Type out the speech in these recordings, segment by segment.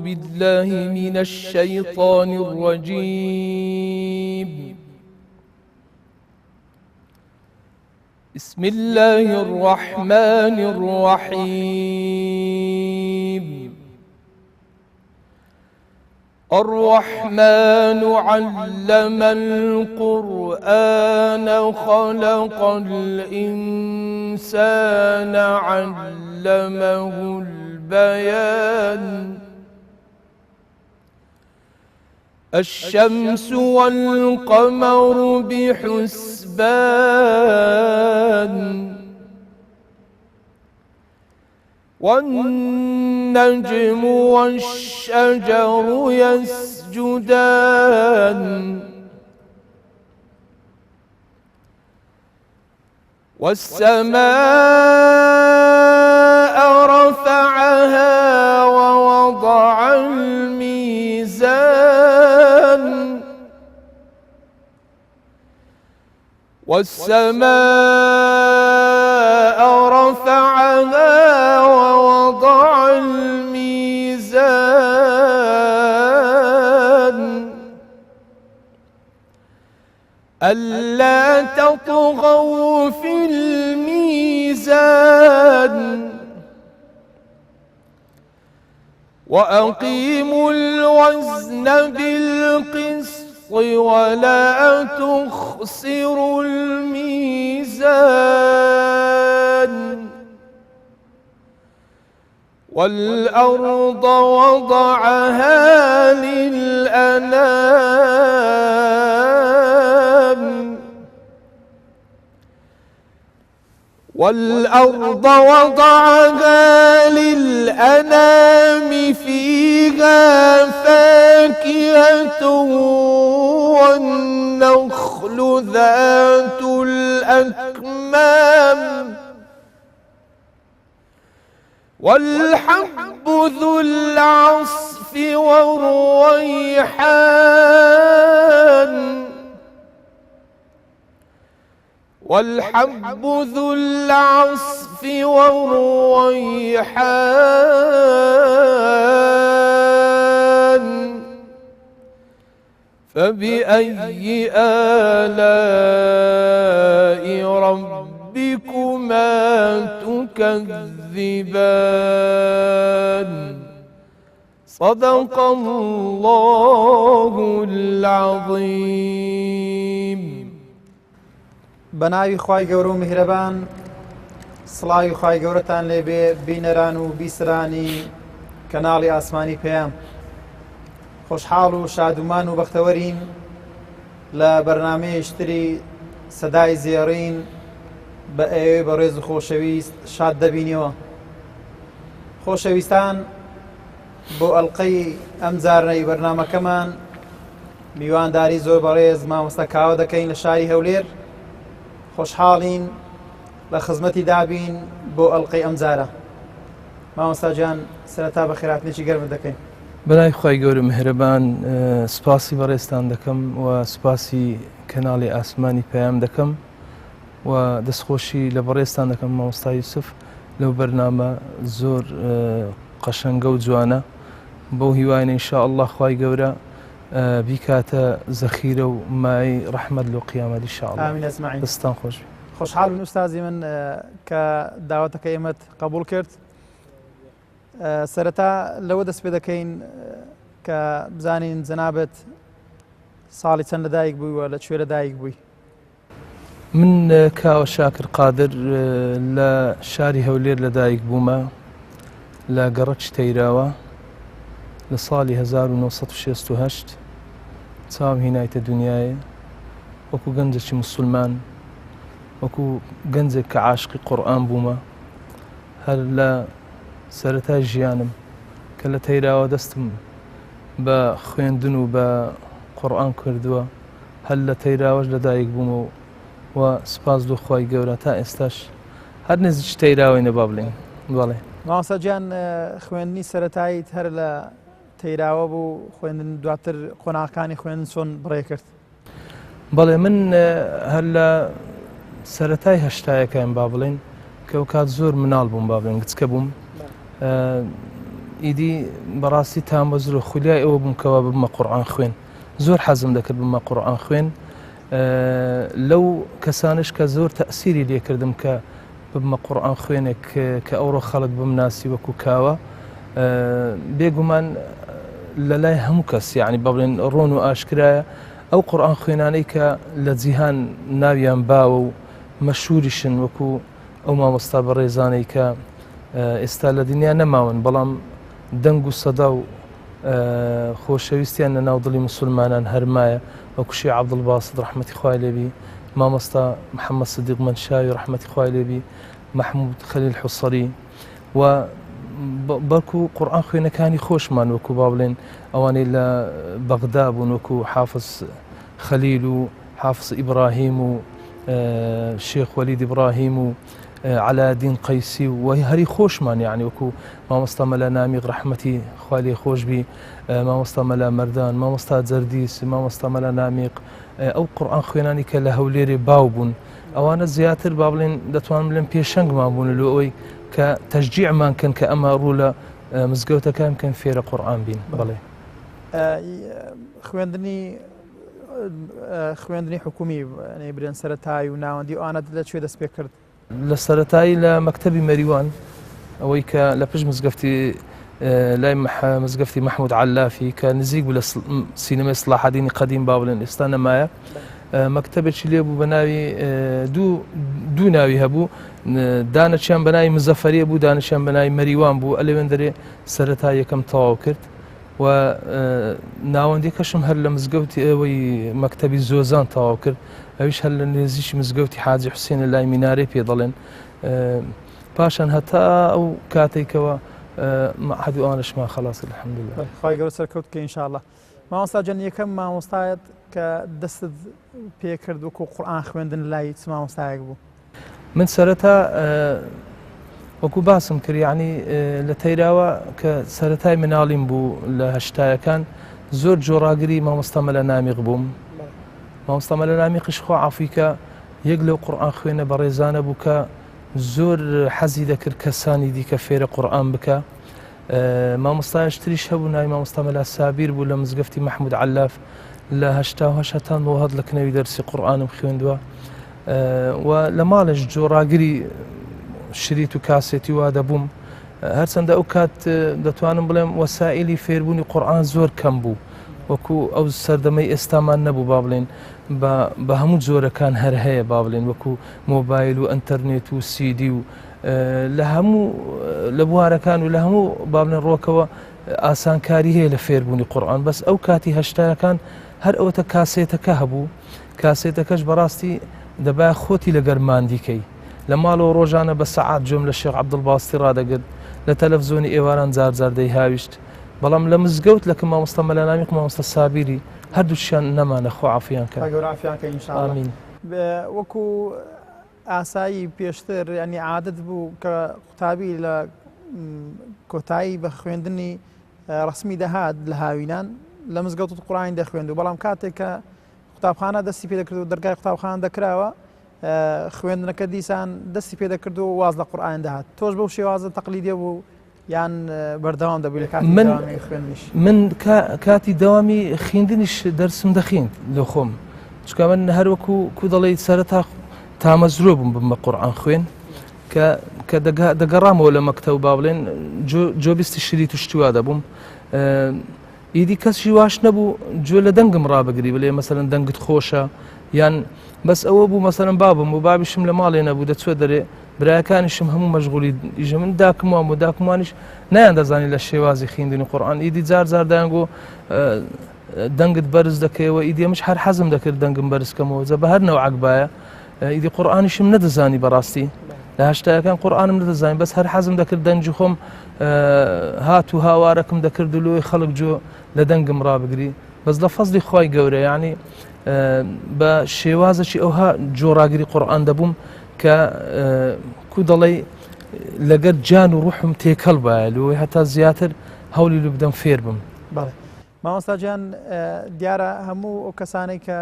بالله من الشيطان الرجيم. بسم الله الرحمن الرحيم. الرحمن علم القرآن خلق الإنسان علمه البيان. الشمس والقمر بحسبان والنجم والشجر يسجدان والسماء رفعها ووضع الميزان والسماء رفعها ووضع الميزان ألا تطغوا في الميزان وأقيموا الوزن بالقسط ولا تخسروا الميزان والأرض وضعها للأنام والأرض وضعها للأنام فيها فاكهة والنخل ذات الأكمام والحب ذو العصف والريحان والحب ذو العصف والريحان فبأي آلاء ربكما تكذبان صدق الله العظيم. بناوی خوای گەورە و میهرەبان، سڵاوی خوای گەورەتان لێبێ بینەران و بیسرانی کەناڵی ئاسمانی پەیام. خۆشحاڵ و شادومان و بەختەوەرین لە بەرنامەیەشتری سەدای زێڕین بە ئێوەی بەڕێز و خۆشەویست شاد دەبینەوە. خۆشەویستان، بۆ ئەڵقەی ئەم جارنەی بەرنامەکەمان میوانداری زۆر بەڕێز مامۆستا کاوە دەکەین لە شاری هەولێر. خۆشحاڵین لە خزمەتی دابین بۆ ئەڵقەی ئەم جارە. مامۆستا گیان سەرەتا بە خێراتنێکی گەرمت دەکەین. بەلای خی گەورە میهرەبان، سپاسی بەڕێستان دەکەم و سپاسی کەناڵی ئاسمانی پەیام دەکەم و دەستخۆشی لە بەڕێستان دەکەم مامۆستا یوسف لەو بەرنامە زۆر قەشەنگە و جوانە. بەو هیوایە ئینشاءالله خی گەورە بیکاتە زەخیرە و مای ڕەحمەت لە قیامەت ئینشاءالله. ئامین. ئەسماعیل، دەستان خۆش. خۆشحاڵ بن ئوستازی من کە داوەتەکە ئێمەت قبول کرد. سەرەتا لەوە دەست پێ دەکەین کە بزانین جەنابەت ساڵی چەند لەدایک بووی و لەکوێ لەدایک بووی؟ من کاوە شاکر قادر لە شاری هەولێر لەدایک بوومە لە گەڕەک تەیراوە لە ساڵی 1968 چاوم هینایتە دنیاە وەکو گەنجێکی موسڵمان، وەکو گەنجێک کە عاشقی قورئان بوومە. هەر لە سەرەتای ژیانم کە لە تەیراوە دەستم بە خوێندن و بە قورئان کردووە، هەر لە تەیراوەش لەدایک بوومە و سپاس دۆخوای گەورە تا ئێستاش هەر نزیک تەیراوەی نەبا بڵێن. بەڵێ مامۆستا گیان خوێندنی سەرەتاییت هەر لە تەیراوە بوو، خوێندن دواتر قۆناغەکانی خوێندن چۆن بڕێ کرد؟ بەڵێ من هەر لە سەرەتای هەشتایەکەیان با بڵێن کە ئەو کات زۆر مناڵ بووم، با بڵێن گچکە بووم. ئیدی بەڕاستی تامەزر و خولیای ئەوە بوومکەوە بمە قورئان خوێن زۆر حەزم دەکرد بمە قورئان خوێن لەو کەسانش کە زۆر تەئسیری لێکردم کە بمە قورئان خوێنێک کە ئەوڕۆ خەڵک بمناسی وەکو کاوە بێگومان لە لای هەموو کەس یعنی بەڵێن ڕۆن و ئاشکرایە ئەو قورئان خوێنانەی کە لە جیهان ناویان باوە و مەشهوریشن وەکو ئەو مامۆستا بەڕێزانەی کە ئێستا لە دنیا نەماون بەڵام دەنگ و سەدا و خۆشەویستیان لە ناودڵی مسلمانان هەرمایە وەکو شێخ عەبدولباسط ڕەحمەتی خوای لێبی مامۆستا محەممەد سدیق مەنشاوی ڕەحمەتی خوای لێبی محمود خەلیل حوسەری و بەڵکو قورئان خوێنەکانی خۆشمان وەکو با بڵێن ئەوانەی لە بەغدا بوون وەکو حافظ خەلیل و حافظ ئیبراهیم و شێخ وەلید ئیبراهیم و علادین قەیسی و هەری خۆشمان یعنی وەکو مامۆستا مەلا نامیق ڕەحمەتی خوای لێ خۆشبی مامۆستا مەلا مەردان مامۆستا جەردیس مامۆستا مەلا نامیق ئەو قورئان خوێنانی کە لە هەولێرێ باو بوون ئەوانە زیاتر با بڵێن دەتوانم بڵێن پێشەنگمان بوون لە ئەوەی کە تەشجیعمان کەن کە ئەمە ڕوو لە مزگەوتەکان بکەن فێرە قورئان بین بڵێ خوێندنی حکومی برێن سەرەتایی و ناوەندی ئەوانە لەکوێ دەست پێ کرد لە سەرەتایی لە مەکتەبی مەریوان ئەوەی کە لە پشت مزگەفتی لای مزگەفتی محمود علافی کە نزیک بوو لە سینەمای سڵاح الدینی قەدیم با بڵێن ئێستا نەمایە مەکتەبێکی لێ بوو بە ناوی دوو ناوی هەبوو دانەچیان بە ناوی مزەفەریە بوو دانەچیان بە ناوی مەریوان بوو ئەلێوێن دەرێ سەرەتا یەکەم تەواو کرد و ناوەندێکەشم هەر لە مزگەوتی ئەوەی مەکتەبی زۆزان تەواو کرد ئەویش هەر لە نێزیشی مزگەوتی حاجی حوسێنە لای مینارەی پێ دەڵێن پاشان هەتا ئەو کاتێکەوە معهد ئەوانشمان خەلاص الحەمدولله خی گەورە سەرکەوت کە ئینشاءالله مامۆستا جەن یەکەم مامۆستایەت کە دەستت پێ کرد وەکو قورئان خوێندن لای چ مامۆستایەک بوو من سەرەتا وەکو باسم کرد یعنی لە تەیراوە کە سەرەتای مناڵیم بوو لە هەشتایەکان زۆر جۆڕاگری مامۆستا مەلا نامیق بووم مامۆستا مەلا نامیقیش خوا عەفوی کە یەک لەو قورئان خوێنە بەڕێزانە بوو کە زۆر حەزی دەکرد کەسانی دیکە فێرە قورئان بکە مامۆستایش تریش هەبوو ناوی مامۆستا مەلا سابیر بوو لە مزگەفتی محمود علاف لە هەشتا هەتان بۆ هەڵ لە کنەوی دەرسی قورئانم خوێندووە و لە ماڵش جۆڕاگری شریت و کاسێتی وا دەبووم هەرچەندە ئەو کات دەتوانم بڵێم وەسائلی فێربوونی قورئان زۆر کەم بوو وەکو ئەو سەردەمەی ئێستامان نەبوو با بڵێن بە هەموو جۆرەکان هەر هەیە با بڵێن وەکو مۆبایل و ئەنتەرنێت و سیدی و لە هەموو لە بوارەکان و لە هەموو با بڵێن ڕۆکەوە ئاسانکاری هەیە لە فێربوونی قورئان بەس ئەو کاتی هەشتایەکان هەر ئەوەتە کاسێتەکە هەبوو کاسێتەکەش بەڕاستی دەبا خۆتی لە گەرماندیکەی لە ماڵەوە ڕۆژانە بە سەعات جۆم لە شێخ عەبدولباستی ڕادەگرت لە تەلەڤزۆنی ئێواران جار دەیهاویشت بەڵام لە مزگەوت لە مامۆستا مەلا نامیق مامۆستا سابیری هەردووشیان نەمانە خۆ عەفویان کە ئامین وەکو ئاسایی پێشتر ینی عادەت بوو کە قوتابی لە کۆتایی بە خوێندنی ڕسمی دەهات لە هاوینان لە مزگەوت قورئان دەخوێند و بەڵام کاتێک کە قوتابخانە دەستی پێ دەکرد و دەرگای قوتابخانە دەکراوە خوێندنەکە دیسان دەستی پێ دەکرد و واز لە قورئان دەهات تۆش بەو شێوازە تەقلیدیە بوو یان بەردەوام دەبووی لە کاتی دەوامی خوێندنیش من کاتی دەوامی خوێندنیش دەرسم دەخوێند لە خۆم چونکە من هەروەکو کو دەڵێ سەرەتا تامەزرۆ بووم بمە قورئان خوێن کە دەگەڕامەوە لە مەکتەب با بڵێن جۆبیستی شریت و شتی وا دەبووم ئیدی کەسی واش نەبوو گوێ لە دەنگم ڕابگری بڵێ مەسەلەن دەنگت خۆشە یان بەس ئەوە بوو مەسەلەن بابم و بابیشم لە ماڵێ نەبوو دەچوە دەرێ برایەکانیشم هەموو مەشغوڵی ئیژە من داکموان بۆ داکموانیش نایان دەزانی لە شێوازی خوێندنی قورئان ئیدی جار دایانگۆ دەنگت بەرز دەکەیەوە ئیدی ئەمەش هەر حەزم دەکرد دەنگم بەرزکەمەوە جە بە هەر نەوعەک بایە ئیدی قورئانیشم نەدەزانی بەڕاستی لە هەشتایەکان قورئانم نەدەزانی بەس هەر حەزم دەکرد دەنگی خۆم هات و هاوارەکەم دەکرد و لۆی خەڵک جۆ لە دەنگم ڕابگری بەس لە فەزلی خوای گەورە یعنی بە شێوازەکی ئەوها جۆڕاگری قورئان دەبووم کە کو دەڵێ لەگەر جان و ڕوحم تێکەڵ بایە لەوەی هەتا زیاتر هەولی لێ بدەم فێر بم مامۆستا گیان دیارە هەموو ئەو کەسانەی کە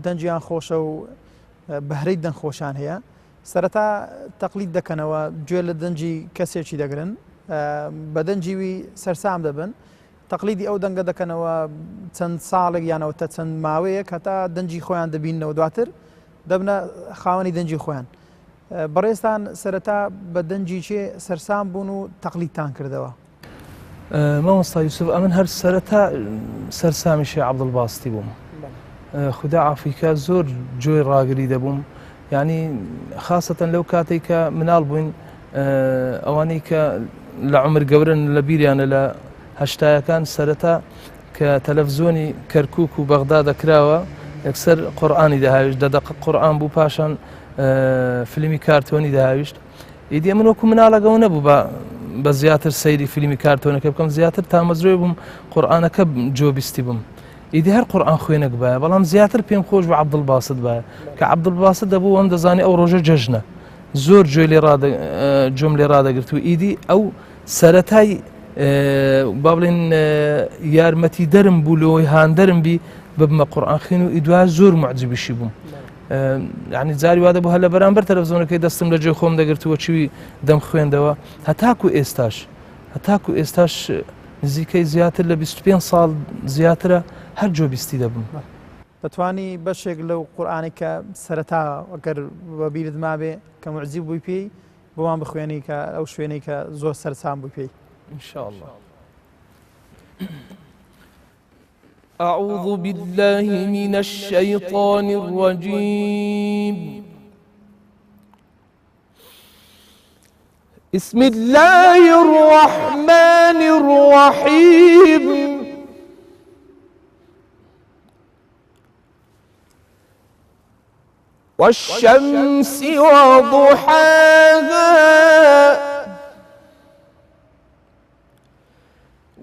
دەنجیان خۆشە و بەهرەی دەنگ خۆشان هەیە سەرەتا تەقلید دەکەنەوە گوێ لە دەنجی کەسێکی دەگرن بە دەنجیوی سەرسام دەبن تەقلیدی ئەو دەنگە دەکەنەوە چەند ساڵێک یانەوە تا چەند ماوەیەک هەتا دەنجی خۆیان دەبینەوە دواتر دەبنە خاوەنی دەنجی خۆیان بەڕێستان سەرەتا بە دەنجی چێ سەرسام بوون و تەقلیدتان کردەوە مامۆستا یوسف ئەمن هەر سەرەتا سەرسامی شێخ عەبدولباستی بووم خدا عافیکە زۆر جۆی ڕاگری دەبووم یعنی خاصەتەن لەو کاتێک کە مناڵ بووین ئەوانەی کە لە عمر گەورن لە بیریانە لە هەشتایەکان سەرەتا کە تەلەڤزیۆنی کەرکووک و بەغدا دەکراوە یەکسەر قورئانی دەهاویشت دەدەقە قورئان بوو پاشان فیلمی کارتۆنی دەهاویشت ئیدی من وەکو مناڵەکەەوە نەبوو بە زیاتر سەیری فیلمی کارتۆنەکە بکەم زیاتر تامەزرۆی بووم قورئانەکە جۆبیستی بووم ئیدی هەر قورئان خوێنێک بایە بەڵام زیاتر پێم خۆش بە عەبدولباست بایە کە عەبدولباست دەبوو ئەم دەزانی ئەو ڕۆژە جەژنە زۆر جۆم لێ ڕادەگرت و ئیدی ئەو سەرەتای با بڵێن یارمەتی دەرم بوو لەوەی هاندەرم بی ببمە قورئان خوێن و ئیدوا زۆر معجبیشی بووم یعنی جاری وا دەبوو هەر لە بەرامبەر تەلەڤزیۆنەکەی دەستم لە جێ خۆم دەگرتووە چوی دەم خوێندەوە هەتاکو ئێستاش نزیکەی زیاتر لە 25 ساڵ زیاترە هەر جۆبیستی دەبم دەتوانی بەشێک لەو قورئانی کە سەرەتا ئەگەر بەبیرت مابێ کە معجب بووی پێی بۆمان بخوێنی کە ئەو شوێنەی کە زۆر سەرسام بووی پێی إن شاء الله. أعوذ بالله من الشيطان الرجيم. بسم الله الرحمن الرحيم. والشمس وضحاها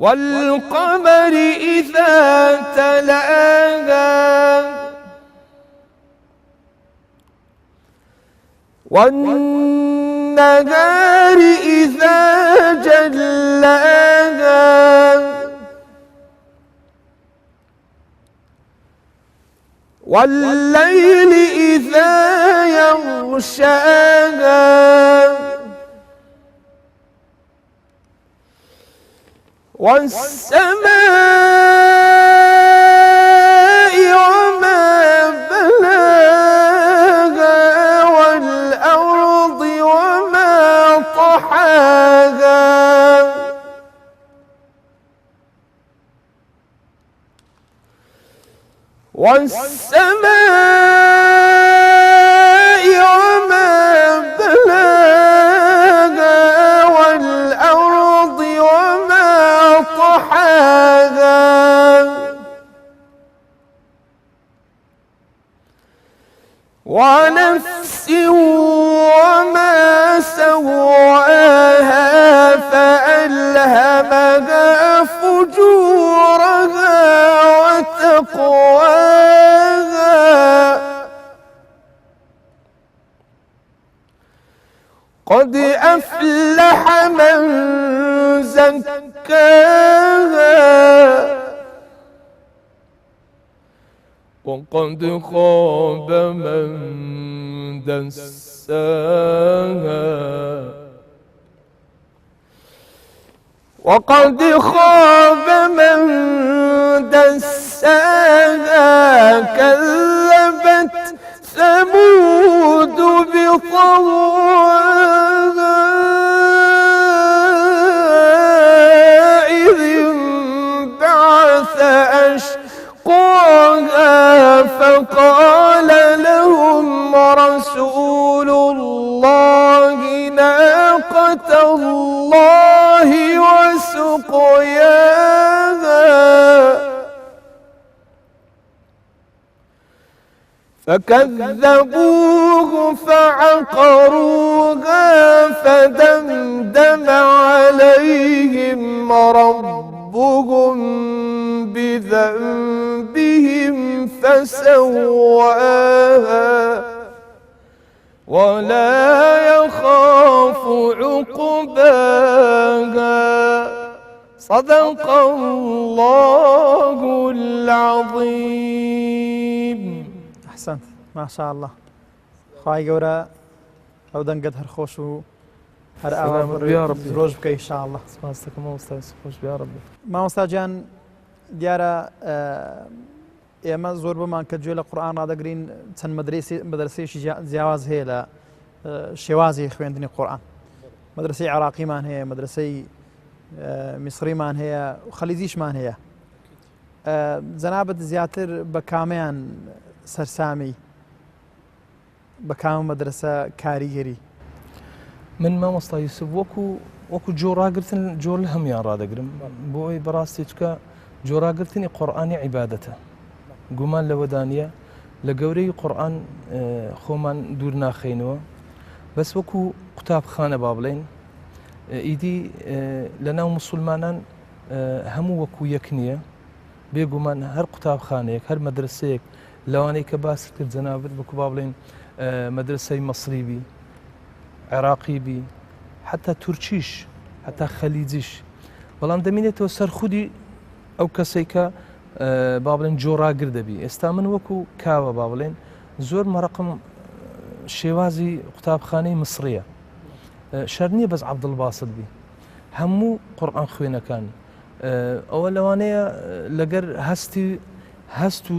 والقمر إذا تلاها والنهار إذا جلاها والليل إذا يغشاها والسماء وما بناها والأرض وما طحاها والسماء وما بناها والأرض وما طحاها ونفس وما سواها فألهمها فجورها وتقواها قد أفلح من زكاها وقد خاب من دساها وقد خاب من دساها كذبت ثمود بطغواها إذ انبعث أشقاها فقال لهم رسول الله ناقة الله وسقياها فكذبوه فعقروها فدمدم عليهم ربهم بذنبهم فسواها ولا يخاف عقباها صدق الله العظيم. أحسنت ما شاء الله. خواهی گەورە ئەو دەنگت هەر خۆش و هەر ئاوا ڕۆژ بکەی ئینشاءالله. سپاس دەکەم مامۆستا خۆش بیا ڕەبی. مامۆستا گیان دیارە ئێمە زۆر بمان کە گوێ لە قورئان ڕادەگرین چەند مەدرسەیەکی جیاواز هەیە لە شێوازی خوێندنی قورئان. مەدرسەی عێراقیمان هەیە، مەدرسەی میسریمان هەیە و خەلیجیشمان هەیە. جەنابەت زیاتر بە کامیان سەرسامی بە کام مەدرسە کاریگەری؟ من مامۆستا یوسف وەکو جۆڕاگرتن جۆر لە هەمویان ڕادەگرم بۆی بەڕاستی چکە جۆڕاگرتنی قورئانی عیبادەتە، گومان لەوە دانیە لە گەورەی قورئان خۆمان دوور ناخەینەوە، بەس وەکو قوتابخانە با بڵێن ئیدی لە ناو موسڵمانان هەموو وەکو یەک نییە، بێگومان هەر قوتابخانەیەک هەر مەدرسەیەک لەوانەیە کە باس کرد جەنابەت وەکو با بڵێن مەدرسەی مەسری بی، عێراقی بی، حتا تورکیش، حتا خەلیجیش، بەڵام دەمێنێتەوە سەرخودی ئەو کەسێک کە با بڵێن جۆڕاگر دەبی. ئێستا من وەکو کاوە با بڵێن زۆر مەڕقم شێوازی قوتابخانەی مسریە، شەر نییە بەس عەبدڵباسط بی، هەموو قورئان خوێنەکان ئەوە لەوانەیە لەگەر هەست و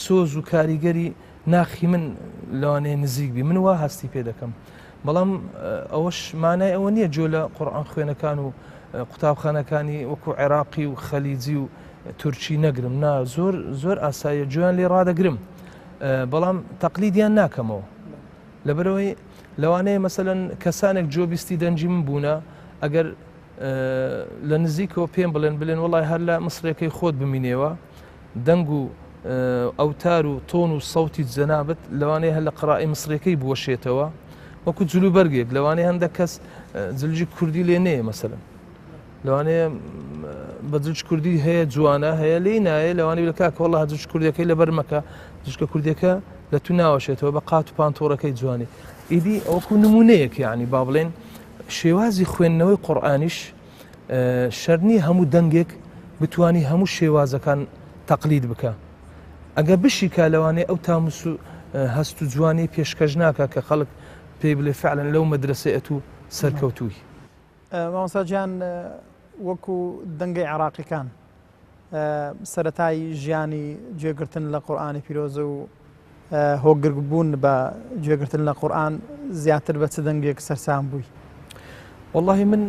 سۆز و کاریگەری ناخی من لەوانەیە نزیک بی، من وا هەستی پێ دەکەم، بەڵام ئەوەش مانای ئەوە نییە جۆ لە قورئان خوێنەکان و قوتابخانەکانی وەکو عێراقی و خەلیجی و تورکی نەگرم، نا زۆر ئاساییە جویان لێ ڕادەگرم، بەڵام تەقلیدیان ناکەمەوە، لەبەرەوەی لەوانەیە مەسەلەن کەسانێک جۆبیستی دەنجی من بوونە ئەگەر لە نزیکەوە پێم بڵێن وڵای هەر لە مسرەکەی خۆت بمینێوە دەنگ و ئەوتار و تۆن و سەوتی جەنابەت لەوانەیە هەر لە قڕائی مسرەکەی بوەشێتەوە وەکو جلوبەرگێک، لەوانەیە هەندێک کەس جلجی کوردی لێ نەیە مەسەلەن، لەوانەیە بە جلج کوردی هەیە جوانە هەیە لێ نایە، لەوانەیە لە کاکە وەڵا جلج کوردەکەی لەبەر مەکە جلجکە کوردەکە لە تو ناوەشێتەوە بە قات و پانتۆڕەکەی جوانی. ئیدی ئەوکو نمونەیەک یعنی با بڵێن شێوازی خوێندنەوەی قورئانیش شەر نییە هەموو دەنگێک بتوانی هەموو شێوازەکان تەقلید بکە، ئەگە بشیکە لەوانەیە ئەو تاموس و هەست و جوانی پێشکەش ناکە کە خەڵک پێی بڵێ فعلەن لەو مەدرسەیەت و سەرکەوتووی. مامۆستا گیان وەکو دەنگەی عێراقیەکان سەرەتای ژیانی گوێگرتن لە قورئانی پیرۆزە و هۆگربوون بە گوێگرتن لە قورئان زیاتر بە چ دەنگێک سەرسام بووی؟ وەڵڵاهی من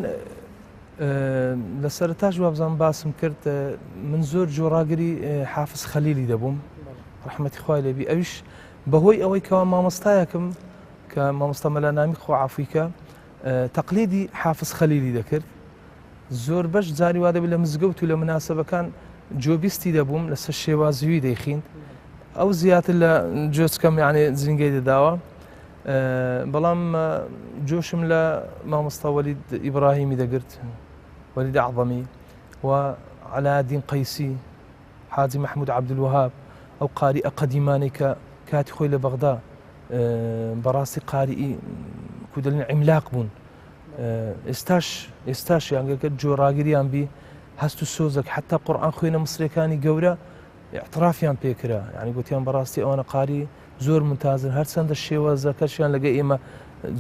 لە سەرەتاش وابزان باسم کرد من زۆر جۆڕاگری حافز خەلیلی دەبووم ڕەحمەتی خوای لێبی، ئەویش بەهۆی ئەوەی کەوا مامۆستایەکم کە مامۆستا مەلانامی خۆ عەفویکە تەقلیدی حافز خەلیلی دەکرد، زۆر بەش جاری وا دەبێت لە مزگەوت و لە مناسەبەکان جۆبیستی دەبووم لەسەر شێوازیوی دەیخیند، ئەو زیاتر لە جۆچکەم یعنی جنگەی دەداوە، بەڵام جۆشم لە مامۆستا وەلید ئیبراهیمی دەگرت، وەلید عەظەمی و عەلادین قەیسی، حاجی مەحموود عەبدولوەهاب، ئەو قاریئە قەدیمانەی کە کاتی خۆی لە بەغدا بەڕاستی قاریئی کودەلین عیملاق بوون، ئێستاش یانگەکە جۆڕاگریان بی هەست و سۆزێک حتا قورئان خوێنە مسرەکانی گەورە اعترافیان پێکرا، یعنی گوتیان بەڕاستی ئەوانە قاری زۆر ممتازن، هەرچەندە شێوازەکەشیان لەگە ئێمە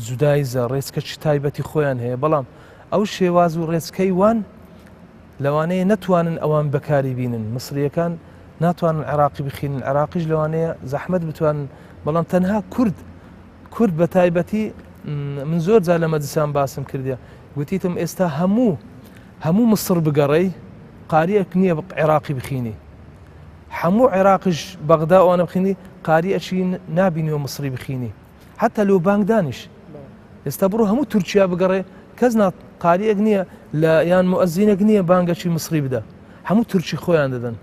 جودایزە ڕێچکەی تایبەتی خۆیان هەیە، بەڵام ئەو شێواز و ڕێچکەی وان لەوانەیە نەتوانن ئەوان بەکاری بینن، مسریەکان ناتوانن عێراقی بخینن، عێراقیش لەوانەیە زەحمەت بتوانن، بەڵام تەنها کورد بە تایبەتی من زۆر جار لە مەجلیسان باسم کردیە، گوتیتم ئێستا هەموو مسر بگەڕێی قاریەک نییە عێراقی بخینی، هەموو عێراقیش بەغدا ئەوانە بخینی قاریەکی نابینیەوە مسری بخینی، حتا لەو بانگدانیش ئێستا بڕۆ هەموو تورکیا بگەڕێ کەس قاریەک نییە لە یان مؤەزینێک نییە بانگەکی مسری بدە، هەموو تورکی خۆیان دەدەن،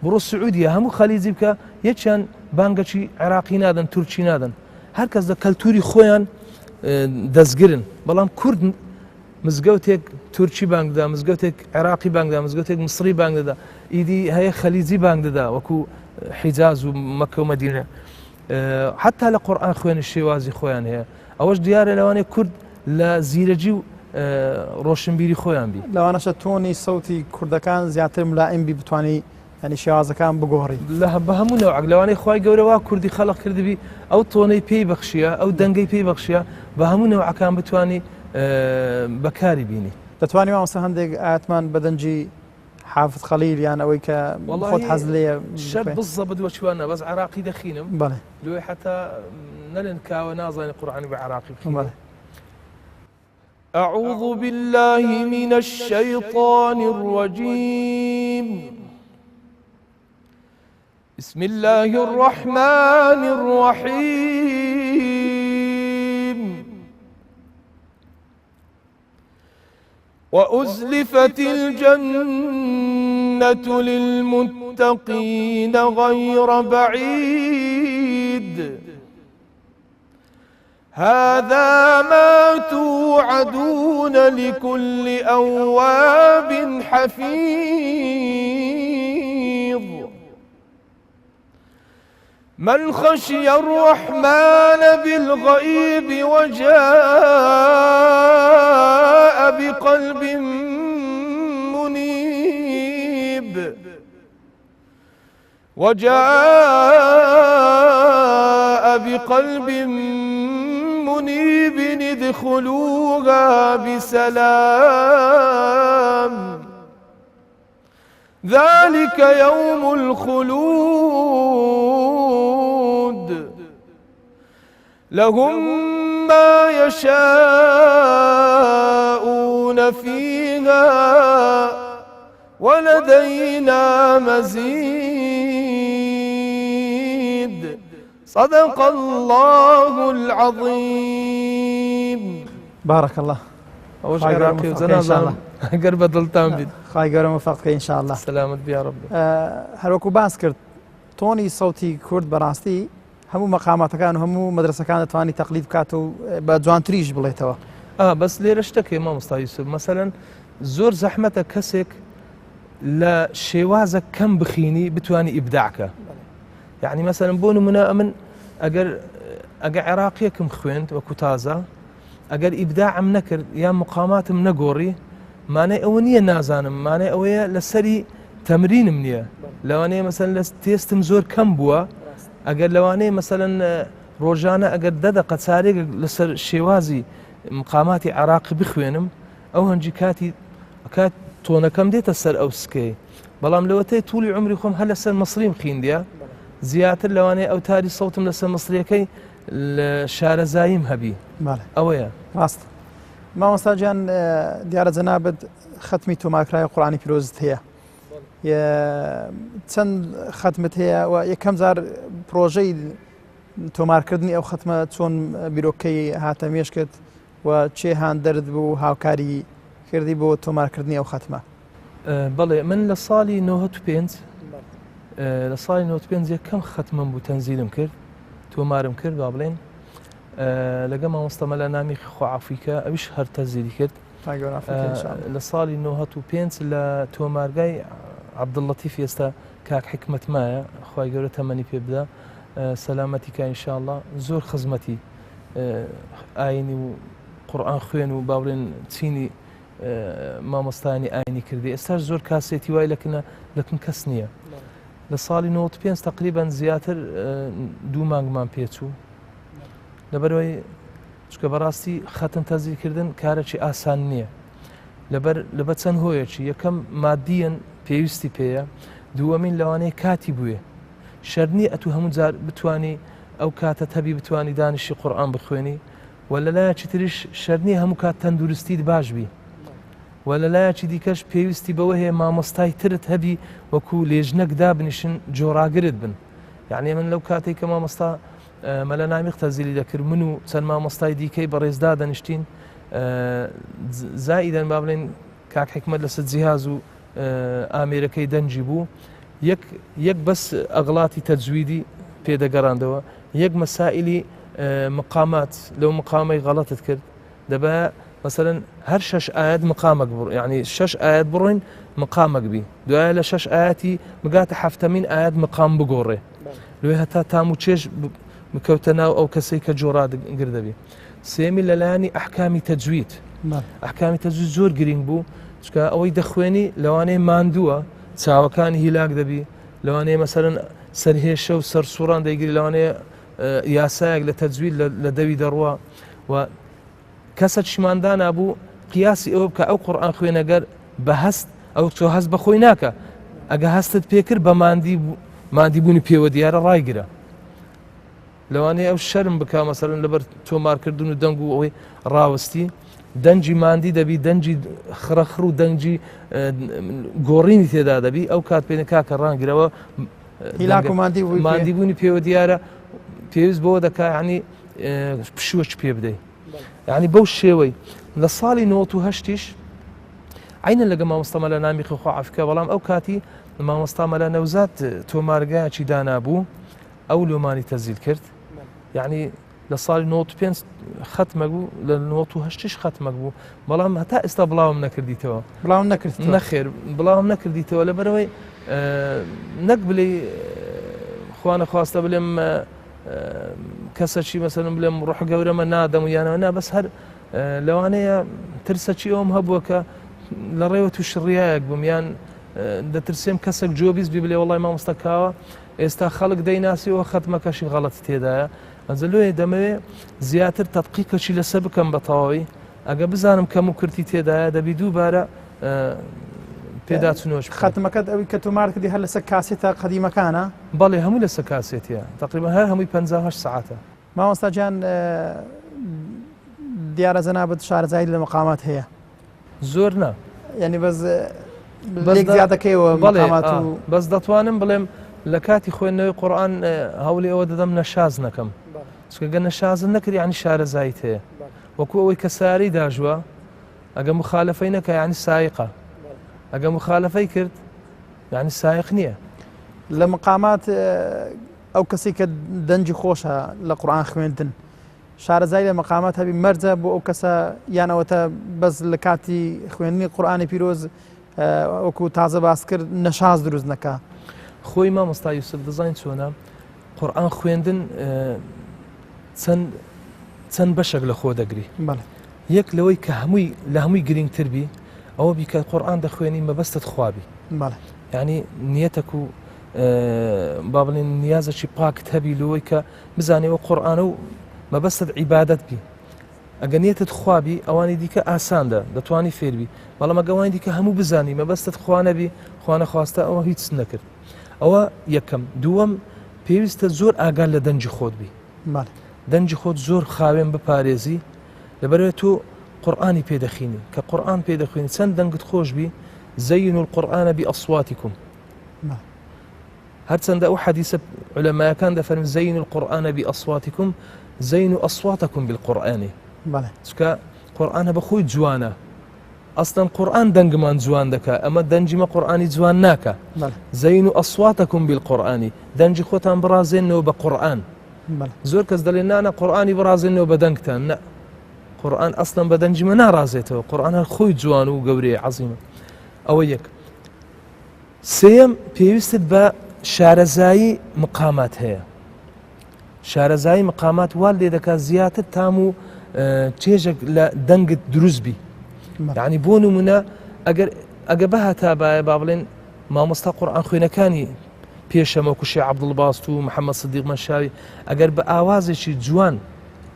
بڕۆ سعودیە هەموو خەلیجی بکە یەکیان بانگەکی عێراقی نادەن تورکی نادەن، هەر کەس لە کەلتوری خۆیان دەستگرن، بەڵام کورد مزگەوتێک تورکی بانگ دەدا، مزگەوتێک عێراقی بانگ دەدا، مزگەوتێک مسری بانگ دەدا، ئیدی هەیە خەلیجی بانگ دەدا وەکو حیجاز و مەکە و مەدینە، حتا لە قورئان خوێنە شێوازی خۆیان هەیە، ئەوەش دیارە لەوانەیە کورد لە زیرەجی و ڕۆشنبیری خۆیان بی، لەوانەشە تۆنی سەوتی کوردەکان زیاتر ملائم بی بتوانی ینی شێوازەکان بگۆڕی بە هەموو نەوعک، لەوانەیە خوای گەورە وا کوردی خەڵق کردبی ئەو تۆنەی پێی بەخشیە، ئەو دەنگەی پێی بەخشیە، بە هەموو نەوعەکان بتوانی بەکاری بینی. دەتوانانی مامۆستا هەندێک ئاەتمان بەدەنجی حافظ خەلیل یان ئەوەی کە خۆت حەز لێیە شەر بزە بدوە چوانە بەس عراقی دەخینم بەڵێ لێ حتا نەلێن کاوە نازانێت قورآانی بە عراقی بڵێ. أعوذ بالله من الشيطان الرجيم بسم الله الرحمن الرحيم وأزلفت الجنة للمتقين غير بعيد هذا ما توعدون لكل أواب حفيظ من خشي الرحمن بالغيب وجاء بقلب منيب منيب ادخلوها بسلام ذلك يوم الخلود لهم ما يشاءون فيها ولدينا مزيد صدق الله العظيم. بارك الله. أوش عراقي وزنازان قرب دلتان بيد خاي قرم وفقك إن شاء الله. سلامت بيا رب. هەروەکو باس کرد تۆنی سەوتی کورد بەڕاستی هەموو مەقاماتەکان و هەموو مەدرسەکان دەتوانی تەقلید بکات و بە جوانتریش بڵێتەوە. بەس لێرە شتێکی مامۆستا یوسف مەسەلەن زۆر زەحمەتە کەسێک لە شێوازە کەم بخینی بتوانی ئیبداعکە. یعنی مەسەلەن بۆ نمونە ئەمن ئەگەر عێراقیەکم خوێند وەکو تازە ئەگەر ئیبداعم نەکرد یان مقاماتم نەگۆڕی مانای ئەوە نییە نازانم مانای ئەوەیە لەسەری تەمرینم نییە لەوانەیە مەسەلەن لە تێستم زۆر کەم بووە ئەگەر لەوانەیە مەسەلەن ڕۆژانە ئەگەر دەدەقە چارێک لەسەر شێوازی مقاماتی عراقی بخوێنم ئەو هەنجی کات تۆنەکەم دێتە سەر ئەو سکەی بەڵام لەوەتەی توولی عمری خۆم هەر لەسەر مەسریم خوێندیە زیاتر لەوانەیە ئەو تاری سەوتم لەسەر مەسریەکەی لە شارەزاییم هەبی ئەوەیە ڕاست. مامۆستا گیان دیارە جەنابەت ختمی تۆمارکرای قورآانی پیرۆزت هەیە چەند ختمت هەیە و یەکەم جار پرۆژەی تۆمارکردنی ئەو ختمە چۆن بیرۆکەی هاتە مێش کرد و چێ هاان دەرد بوو هاوکاری کردی بۆ تۆمارکردنی ئەو ختمە. بەڵێ من لە ساڵی 95 لە ساڵی 95 یەکەم ختمم بوو تەنزیلم کرد تۆمارم کرد با بڵێن لەگە مامۆستا مەلا نامی خۆعافیکە ئەویش هەر تەنزیلی کرد لە ساڵی 95 لە تۆمارگای عەبدوڵڵەتیف ئێستا کاک حکمەتمایە خوای گەورە تەمەنی پێ بدە سەلامەتیکە ئینشاءڵڵا زۆر خزمەتی ئاینی و قورئان خوێن و با بڵێن چینی مامۆستانی ئاینی کردی ئێستا زۆر کاسێتی وای لەکن کەس نییە. لە ساڵی 95 تقریبان زیاتر 2 مانگمان پێچوو لەبەرەوەی چکە بەڕاستی خەتم تەنزیلکردن کارێکی ئاسان نییە لەبەر چەند هۆیەکی یەکەم مادیەن پێویستی پێیە دووەمین لەوانەیە کاتی بووێ شەرنی ئەتو هەموو جار بتانی ئەو کاتە تەبی بتانی دانیشی قورئان بخوێنی و لەلایەکی تریش شەرنی هەموو کات تەندروستیت باش بی و لەلایەکی دیکەش پێویستی بەوە هەیە مامۆستای ترت هەبی وەکو لێژنەک دابنیشن جۆراگرت بن. یعنی من لەو کاتێک کە مامۆستا مەلا نامی تەنزیلی دەکرد من و چەند مامۆستای دیکەی بەڕێزدا دەنیشتین زائیدەن با بڵێن کاک حکمەت لەسەر جیهاز و ئامێرەکەی دەنجی بوو یەک بەس ئەغڵاتی تەجویدی پێدەگەڕاندەوە یەک مەسائلی مقامات لەو مقامەی غەڵەتت کرد دەبە مثلا هەر 6 ئاەت مقامك يعني 6 ئاەت بڕۆین مقامك بی دوایە لە 6 ئاەتی بگاتە 7مین ئاەت مقام بگۆڕێ لێ هەتا تام و چێش بکەوتە ناو ئەو کەسەی کە جۆرا گردەبی. سێمی لەلایەنی ئەحکامی تەجوید ئەحکامی تەجوید زۆر گرنگ بوو چکە ئەوەی دەخوێنی لەوانەیە ماندووە چاوەکانی هیلاک دەبی لەوانەیە مەسەرەن سەرهێشە و سەر سووران دەیگیری لەوانەیە یاسایەک لە تەجوید لە دەوی دەڕوە و کەسە چیماندان نبوو قیاسی ئەوە بکە ئەو قورئان خوێنەگەر بە هەست ئەو تۆ هەست بە خۆی ناکە ئەگە هەستت پێکرد بە مادیبوونی پێوە دیارە ڕایگرە لەوانەیە ئەو شەرم بکە مەسەڵەن لەبەر تۆمارکردن و دەنگ و ئەوەی ڕاوەستی دەنجی ماندی دەبی دەنجی خڕەخڕ و دەنجی گۆڕینی تێدا دەبی ئەو کات پێێنە کاکە ڕانگرەوە مادیبوونی پێوە دیارە پێویست بۆ دەکا ینی پشوەچ پێ بدەیت ینی بەو شێوەی لە ساڵی 98ش عینە لەگە مامۆستامە لە نامی خۆخواعافکە بەڵام ئەو کاتی مامۆستامە لە نەوزات تۆمارگایکی دانابوو ئەو لۆمانی تەزیل کرد یعنی لە ساڵی 95 ختمە بوو لە 98ش ختمە بوو بەڵام هەتا ئێستا بڵاوم نەکردیتەوە بڵاوم نەکرد نەخێر بڵاوم نەکردیتەوە لەبەرەوەی نەک بڵێ خوانە خواستە بڵێم کەسەکی مەسەلەن بڵێم ڕوح گەورەمە نادەم و یانەوە نا بەس هەر لەوانەیە ترسەکی ئەوم هەبووە کە لە ڕێوە تو شڕیایەک بووم یان دەترسێم کەسێک جۆبیز بی بڵێ وەڵای مامۆستاکاوە ئێستا خەڵک دەیناسیەوە ختمەکەشی غەڵەت تێدایە ئەجە لێ دەمەوێت زیاتر تەدقیقەکی لەسەر بکەم بە تەواوی ئەگە بزانم کەم و کورتی تێدایە دەبی دووبارە پێداچنەوەش ختمەکەت ئەوی کە تۆمار کردی هەر لەسەر کاسێتە قەدیمەکانە بەڵێ هەموو لەسەر کاسێتیە تقریبا هەر هەمووی 58 ساعتە مامۆستا گیان دیارە جەنابەت شارەزایی لە مەقامات هەیە زۆر نا یعنی بەس زیادەکەیەوە مەقامات و بەس دەتوانم بڵێم لە کاتی خوێندنەوەی قورئان هەوڵی ئەوە دەدەم نەشاز نەکەم چکە نەشازن نەکرد ینی شارەزاییت هەیە وەکو ئەوەی کە ساری داژووە ئەگە مخالفەی نەکە ینی سایقە ئەگە مخالفەی کرد ینی سایق نییە لە مقامات ئەو کەسی کە دەنجی خۆشە لە قورئان خوێندن شارەزای لە مقامات هەبی مەرجە بۆ ئەو کەسە یانەوەتە بەس لە کاتی خوێندنی قورئانی پیرۆز وەکو تازە باس کرد نەشاز دروست نەکا خۆی مامۆستا یوسف دەزانین چۆنە قورئان خوێندن چەند بەشێک لە خۆ دەگری یەک لەوەی کە لە هەمووی گرنگتر بی ئەوە بیکە قورئان دەخوێنی مەبەستت خوابی یعنی نیەتەک و با بڵێن نیازێکی پاکت هەبی لەوەی کە بزانێەوە قورئانە و مەبەستت عیبادەت بی ئەگە نیەتت خوابی ئەوانی دیکە ئاساندا دەتوانی فێربی بەڵام ئەگەوانی دیکە هەموو بزانی مەبەستت خوانەبی خوانە خواستە ئەوە هیچ نەکرد ئەوە یەکەم دووەم پێویستە زۆر ئاگال لە دەنجی خۆت بی دەنجی خۆت زۆر خاوێن بپارێزی لەبەرەوەی تۆ قورئانی پێدەخینی کە قورئان پێدەخوێنی چەند دەنگت خۆش بی زەینوا القورئان بأصواتکم هەرچەندە ئەو حەدیثە عولەمایەکان دەفەرمێن زەینوا القورئان بأصواتکم زەینوا أصواتکم بالقورئان چکە قورئانە بەخۆی جوانە ئەسڵەن قورئان دەنگمان جوان دەکات ئەمە دەنجیمە قورئانی جوان ناکە زەینوا أصواتکم بالقورئان دەنجی خۆتان بڕازێنەوە بە قورئان زۆر کەس دەڵێن نانە قورئانی بڕازێنەوە بە دەنگتان نە قورئان ئەسڵەن بە دەنجیمە ناڕازێتەوە قورئان هەر خۆی جوان و گەورەیە عەزیمە ئەوە یەک سێیەم پێویستت بە شارەزایی مقامات هەیە شارەزایی مقامات وا لێ دەکات زیاتر تام و چێژێک لە دەنگت دروست بی یعنی بۆ نمونە ئەگە بەهاتا باە با بڵێن مامۆستا قورئان خوێنەکانی پێشەمە کوشی عەبدوڵباست و محەممەد سدیق مەشاوی ئەگەر بە ئاوازێکی جوان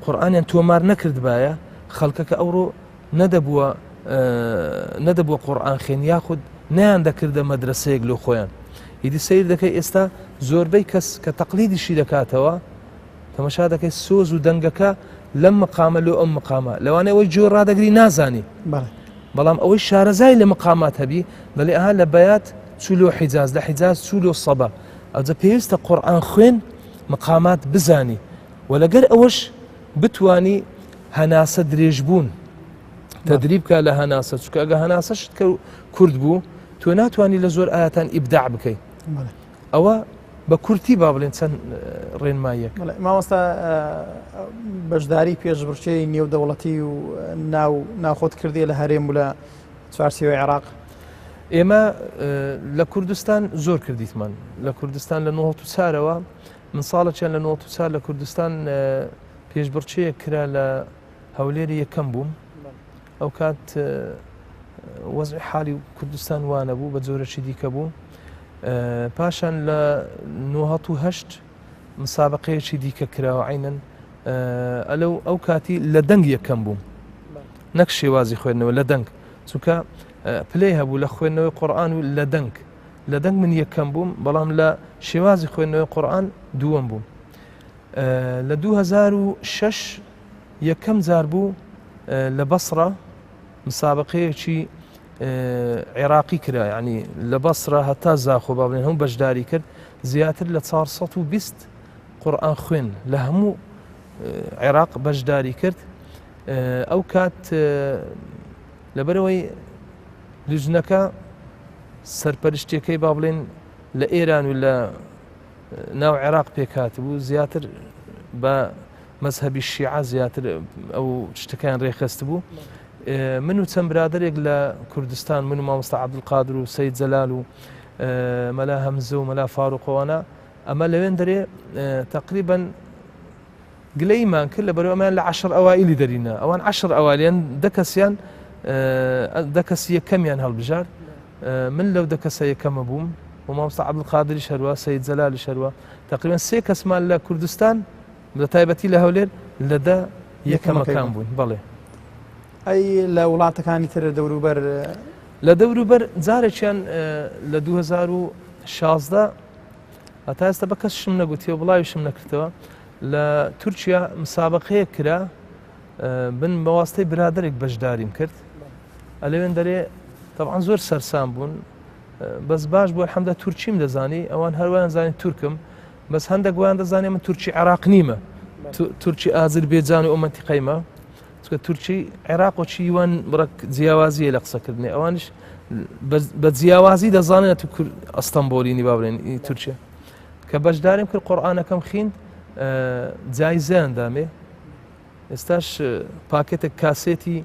قورئانیان تۆمار نەکرد باە خەڵکەکە ئەوڕۆ نەدەبووە قورئان خوێن یاخود نیان دەکردە مەدرسەیەک لە خۆیان ئیدی سیر دەکەی ئێستا زۆربەی کەس کە تەقلیدیشی دەکاتەوە تەماشا دەکەی سۆز و دەنگەکە لەم مقامە لۆ ئەم مقامە لەوانەیە ئەوەی جۆر ڕادەگری نازانی بەڵام ئەوەی شارەزای لە مقامات هەبی دەڵێ ئەها لە بەیات چوو لۆ حیجاز لە حیجاز چوو لۆ سەبا ئەوجە پێویستە قورئان خوێن مقامات بزانی و لەگەر ئەوەش بتوانی هەناسە درێژبوون تدریب کە لە هەناسە چکە ئەگە هەناسەشت کە کورد بوو تۆ ناتوانانی لە زۆر ئاەتان ئیبداع بکەیت ئەوە بە کورتی با بڵێن چەند ڕێنماییەک مامۆستا بەشداری پێشبڕکێی نێودەوڵەتی و ناوخۆت کردی لە هەرێم و لە چوارچێوەی عێراق ئێمە لە کوردستان زۆر کردیتمان لە کوردستان لە 94ەوە من ساڵێکیان لە 94 لە کوردستان پێشبڕکێیەک کرا لە هەولێری یەکەم بووم ئەو کات وەزعی حالی کوردستان وانە بوو بە جۆرەی دیکە بوو پاشان لە 98 مسابقەیەکی دیکە کراوە عینەن ئەو کاتی لە دەنگ یەکەم بووم نەک شێوازی خوێندنەوە لە دەنگ چونکە پلەی هەبوو لە خوێندنەوەی قورئان و لە دەنگ لە دەنگ من یەکەم بووم بەڵام لە شێوازی خوێندنەوەی قورئان دووەم بووم لە 2006 یەکەم جار بوو لە بەسڕە مسابقەیەکی عێراقی کرا یعنی لە بەسڕە هەتا زاخۆ با بڵێن هەموو بەشداری کرد زیاتر لە 420 قورئان خوێن لە هەموو عێراق بەشداری کرد ئەو کات لەبەرەوەی لوژنەکە سەرپەرشتیەکەی با بڵێن لە ئێران و لە ناو عێراق پێکات بوو زیاتر بە مەزهەبی شیعە زیاتر ئەو شتەکان ڕێخست بوو من و چەند برادێک لە کوردستان من و مامۆستا عەبدولقادر و سەید جەلال و مەلا هەمزە و مەلا فاروقەوانە ئەمە لەوێن دەرێ تقریبا گلەیمان کرد لەبەرەوە ئەمان لە 10 ئەوائیلی دەرینە ئەوان 10 ئەوایلیان دە کەسی یەکەمیان هەڵبژار من لەو دە کەسە یەکەمە بووم و مامۆستا عەبدولقادری شەروە سەید جەلالی شەروە تقریبا 3 کەسمان لە کوردستان بە تایبەتی لە هەولێر لە دە یەکەمەکان بووین بەڵێ ئەی لە وڵاتەکانی تر دەوروبەر لە دەوروبەر جارێکیان لە 2016 هەتا ئێستا بە کەسشم نەگوتیەوە بڵاویشم نەکردەوە لە تورکیا مسابقەیە کرا بن بەواستەی برادێک بەشداریم کرد ئەلەوێن دەرێ طبعا زۆر سەرسام بوون بەس باش بووە حەمدە تورکیم دەزانی ئەوان هەروایان زانی تورکم بەس هەندێک گویان دەزانێ من تورکی عێراق نیمە تورکی ئازربێجان و ئەو مەنتیقەیمە چونکە تورکی عێراقۆکی یوان بڕک جیاوازیە لە قسەکردنی ئەوانش بە جیاوازی دەزانێت ئەستەمبۆلینی با بڵێن تورکیا کە بەشداریم کرد قورئانەکەم خوێند جایزەیان دامێ ئێستاش پاکێتێک کاسێتی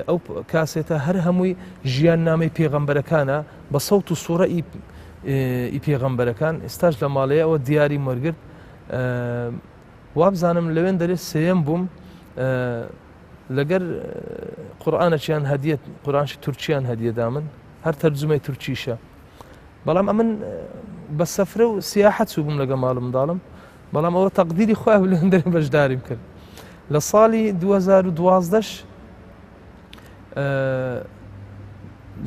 ئەو کاسێتە هەر هەمووی ژیان نامەی پێغەمبەرەکانە بە سەوت و سوورە ئی پێغەمبەرەکان ئێستاش لە ماڵەیە ئەوە دیاری وەرگرت وابزانم لەوێن دەرێت سێیەم بووم لەگەر قورئانەکیان هەدیەت قورئانشی تورکیان هەدیەدا من هەر تەرجمەی تورکیشە بەڵام ئەمن بە سەفرە و سیاحەت چوو بووم لەگە ماڵم منداڵم بەڵام ئەوە تەقدیری خۆی لەوێن دەرێ بەشداریم کرد لە ساڵی 2012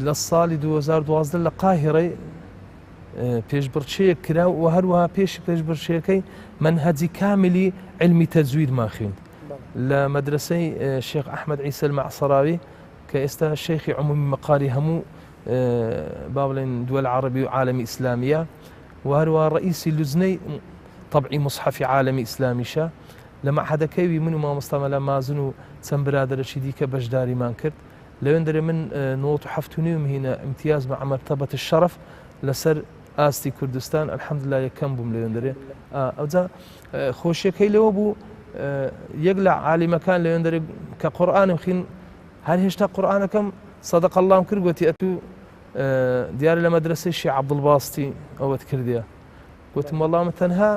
لە ساڵی 2012 لە قاهیڕەی پێشبڕچەیەک کرا و هەروەها پێشی پێشبڕچەکەی منهەجی کاملی علمی تەجویدمان خوێند لە مەدرسەی شێخ ئەحمەد عیسە المەعسەراوی کە ئێستا شێخی عمومی مەقالی هەموو با بڵێن دووەل عەرەبی و عالەمی ئیسلامیە و هەروەها ڕئیسی لوجنەی طبعی مصحفی عالەمی ئیسلامیشە لە مەعهەدەکەیوی من و مامۆستا مەلا مازن و چەند برادەرەکی دیکە بەشداریمان کرد لەوێن دەرێ من 97 هینە امتیاز مع مرتبة الشرف لەسەر ئاستی کوردستان الحەمدلله یەکەم بووم لەوێن دەرێ ئەوجا خۆشیەکەی لەوە بوو یەک لە عالیمەکان لەوێن دەرێ کە قورئانم خوێن هەر هێشتا قورئانەکەم سەدەق اللهم کرد گوتی ئەتوو دیارە لە مەدرسەی شێخ عەبدولباستی ئەوەت کردیە گوتم وەڵڵامە تەنها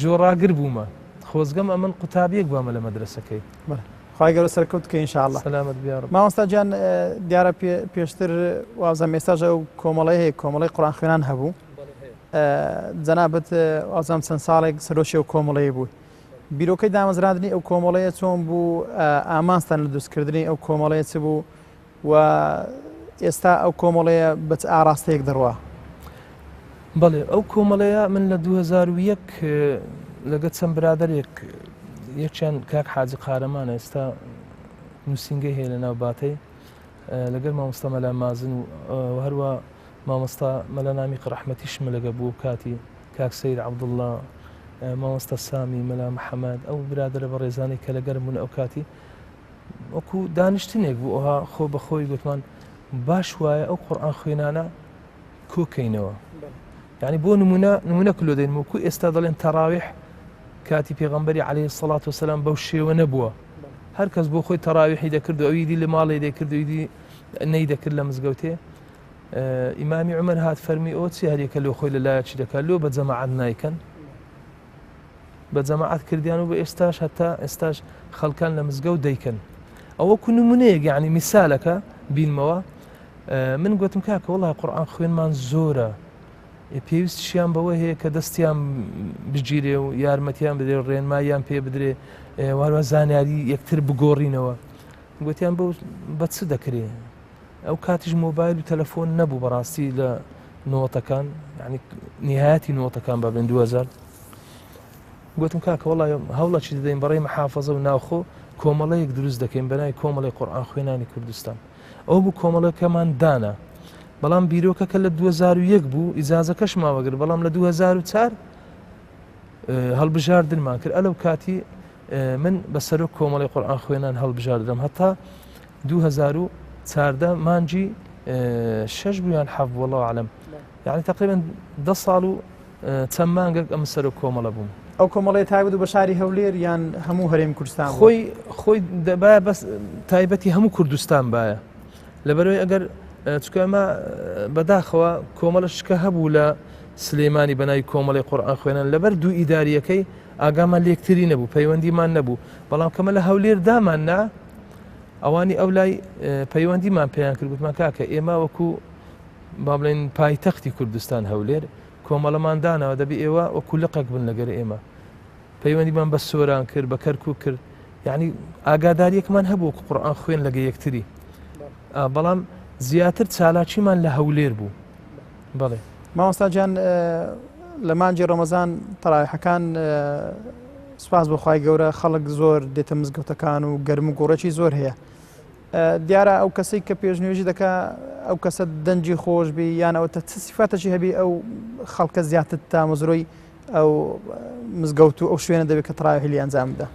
جۆڕاگر بوومە خۆزگەم ئەمن قوتابیەک بوومە لە مەدرسەکەی خی گەورە سەرکەوت کە ئینشاءالله سەلامەت بیارم مامۆستا گیان دیارە پێشتر وازە مێساژە ئەو کۆمەڵی هەیە کۆمەڵی قورئان خوێنان هەبوو جەنابەت وازام چەند ساڵێک سەرۆشی ئەو کۆمەڵەیە بوو بیرۆکەی دامەزراندنی ئەو کۆمەڵەیە چۆن بوو ئامانستان لە دروستکردنی ئەو کۆمەڵەیە چ بوو و ئێستا ئەو کۆمەڵەیە بە ئاراستەیەک دەڕوا بەڵێ ئەو کۆمەڵەیە من لە 2001 لەگە چەند برادێک یەکیان کاک حاجی قارەمانە ئێستا نووسینگەی هەیە لە ناو باتەی لەگەر مامۆستا مەلا مازن و هەروە مامۆستا مەلا نامیق ڕەحمەتیشمە لەگە بوو کاتی کاک سەید عەبدوڵڵا مامۆستا سامی مەلا محەممەد ئەو برادرە بە ڕێزانەی کە لەگەرم بوون ئەو کاتی وەکو دانیشتنێک بوو ئەوها خۆ بەخۆی گوتمان باش وایە ئەو قورئان خوێنانە کۆکەینەوە یعنی بۆ نمونە کلۆ دەین وەکو ئێستا دەڵێن تەراویح کاتی پێغەمبەری عەلەیهی سەڵات وسەلام بەو شێوە نەبووە هەر کەس بۆ خۆی تەراویحی دەکرد و ئەویدی لە ماڵی دەکرد و ئیدی نەی دەکرد لە مزگەوتێ ئیمامی عومەر هات فەرمی ئەوە چی هەریەکە لۆ خۆی لەلایەکی دەکات لۆ بە جەماعەت نایکەن بە جەماعەت کردیان و بە ئێستاش هەتا ئێستاش خەڵکان لە مزگەوت دەیکەن ئەوە کو نمونەیەک یعنی میسالەکە بینمەوە من گوتم کاکە وەڵای قورئان خوێنمان زۆرە پێویستیان بەوە هەیە کە دەستیان بگیرێ و یارمەتیان بدرێ ڕێنماییان پێ بدرێ وارە زانیاری یەکتر بگۆڕینەوە گوتیان بە چ دەکرێ ئەو کاتیش مۆبایل و تەلەفۆن نەبوو بەڕاستی لە نۆتەکان یعنی نهایەتی نۆتەکان بە بن 2000 گوتم کاکە وەڵای هەوڵەکی دەدەین بەڕێی مەحافەزە و ناوخۆ کۆمەڵەیەک دروست دەکەین بەناوی کۆمەڵی قورئان خوێنانی کوردستان ئەو بوو کۆمەڵەکەمان دانا بەڵام بیرۆکەکە لە 2001 بوو ئیجازەکەش ماوەگر بەڵام لە 2004 هەڵبژاردنمان کرد ئەلەو کاتی من بەسەرۆک کۆمەڵی قورئان خوێنان هەڵبژاردرم هەتا 2014 مانجی 6 بوو یان 7 وەڵڵاهو ئەعلەم یعنی تقریبا 10 ساڵ و چەند مانگێک ئەمە سەرۆک کۆمەڵە بووم. ئەو کۆمەڵی تایبەت و بە شاری هەولێر یان هەموو هەرێمی کوردستان خۆی دەبایە بەس تایبەتی هەموو کوردستان باە لەبەرەوەی ئەگەر چکە ئەمە بەداخەوە کۆمەڵشکە هەبوو لە سلێمانی بەناوی کۆمەڵی قورئان خوێنان لەبەر دوو ئیداریەکەی ئاگامان لێکتری نەبوو پەیوەندیمان نەبوو بەڵام کەمە لە هەولێر دامان نا ئەوانی ئەو لای پەیوەندیمان پێیان کرد گوتمان کاکە ئێمە وەکو با بڵێن پایتەختی کوردستان هەولێر کۆمەڵەمان دانەوە دەبی ئێوە وەکو لقێک بن لەگەر ئێمە پەیوەندیمان بە سۆران کرد بە کەرکوو کرد یعنی ئاگاداریەکمان هەبوو وەکو قورئان خوێن لەگە یەکتری بەڵام زیاتر چالاکیمان لە هەولێر بوو. بەڵێ مامۆستا گیان لە مانجی ڕەمەزان تەراویحەکان سوپاس بەخوای گەورە خەڵک زۆر دێتە مزگەوتەکان و گەرم و گۆڕەکی زۆر هەیە دیارە ئەو کەسەی کە پێشنوێژی دەکا ئەو کەسە دەنجی خۆش بی یان ئەوە چ سیفاتێکی هەبی ئەو خەڵکە زیاتر تا مزرۆی ئەو مزگەوت و ئەو شوێنە دەبێت کە تەراویحی لێ ئەنجام بدە.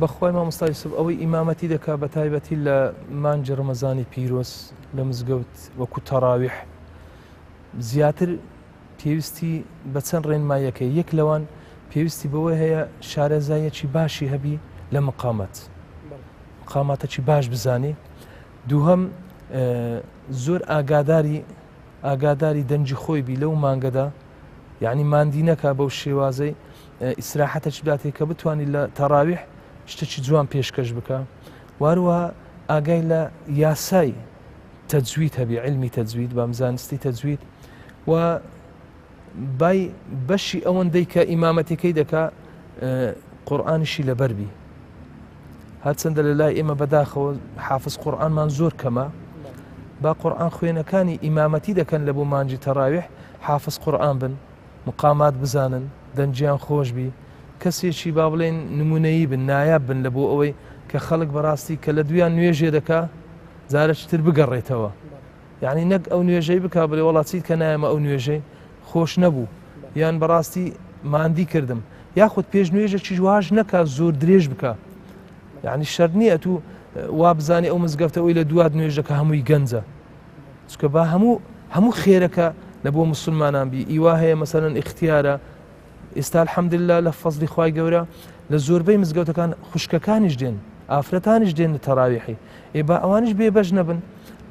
بەخوای مامۆستا یوسف ئەوەی ئیمامەتی دەکا بە تایبەتی لە مانجی ڕەمەزانی پیرۆز لە مزگەوت وەکو تەراویح زیاتر پێویستی بە چەند ڕێنماییەکەی یەک لەوان پێویستی بەوەی هەیە شارەزایەکی باشی هەبی لە مقاماتێکی باش بزانێ دووهەم زۆر ئاگاداری دەنجی خۆی بی لەو مانگەدا یعنی ماندی نەکا بەو شێوازەی ئیسراحەتێکی بداتێ کە بتوانانی لە تەراویح شتێکی جوان پێشکەش بکە واروها ئاگای لە یاسای تەجوید هەبی علمی تەجوید بامزانستی تەجوید و بای بەشی ئەوەندەی کە ئیمامەتەکەی دەکا قورئانیشی لەبەربی هەرچەندە لە لای ئێمە بەداخەوە حافظ قورئانمان زۆر کەمە با قورئان خوێنەکانی ئیمامەتی دەکەن لە بۆ مانجی تەراویح حافظ قورئان بن مقامات بزانن دەنجیان خۆش بی کەسێکی با بڵێن نمونەیی بن نایاب بن لە بۆ ئەوەی کە خەڵک بەڕاستی کە لە دویان نوێژێ دەکا زارەشتر بگەڕێتەوە یعنی نەک ئەو نوێژەی بک بڵێ وڵاتیت کە نایەمە ئەو نوێژەی خۆش نەبوو یان بەڕاستی ماندی کردم یاخود پێش نوێژێکی جواژ نەکات زۆر درێژ بکە یعنی شەر نییە تو وا بزانێ ئەو مزگەفتەوەی لە دوات نوێژەکە هەمووی گەنجە چکە با هەموو خێرەکە لە بۆ مسلمانان بی ئیوا هەیە مەسەلەن ئیختیارە ئێستا الحەمدلله لە فەزلی خوای گەورە لە زۆربەی مزگەوتەکان خوشکەکانیش دێن ئافرەتانیش دێن لە تەراویحی با ئەوانش بێبەش نەبن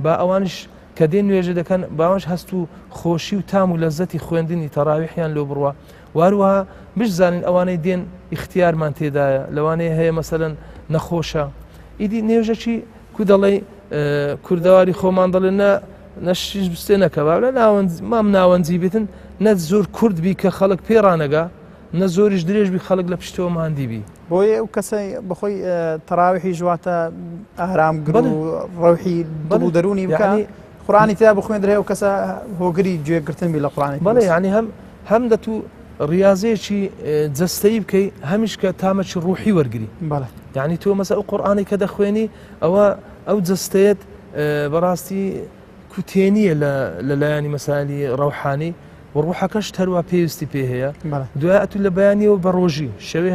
با ئەوانش کە دێن نوێژە دەکەن باوەش هەست و خۆشی و تام و لەزەتی خوێندنی تەراویحیان لۆ بڕوە واروها بشزانین ئەوانەی دێن ئیختیارمان تێدایە لەوانەیە هەیە مەسەلەن نەخۆشە ئیدی نێژەکی کو دەڵێ کوردەواری خۆمان دەڵێن نەشیش بستێ نەکەوا لە مام ناوەنجی بێتن نە زۆر کورد بی کە خەڵک پێڕانەگا نە زۆریش درێژ بی خەڵک لە پشتەوە ماندی بی بۆیە ئەو کەسەی بەخۆی تەراویحی ژواتە ئارامگر و ڕەوحی دڵ و دەرونی بکە قورئانی تیا بخوێندرێ و کەسە هۆگری گوێگرتن بی لە قورئانی بەڵێ ینی هەم دەتو ڕاضەیەکی جەستەیی بکەی هەمیش کە تامەکی ڕوحی وەرگری یعنی تۆ مەسە ئەو قورئانی کە دەخوێنی ئەو جەستەیەت بەڕاستی کوتێنیە لە لایانی مەسالی ڕەوحانی و ڕوحەکەش هەروە پێویستی پێ هەیە دوای ئەتو لە بەیانیەوە بە ڕۆژی شەوێ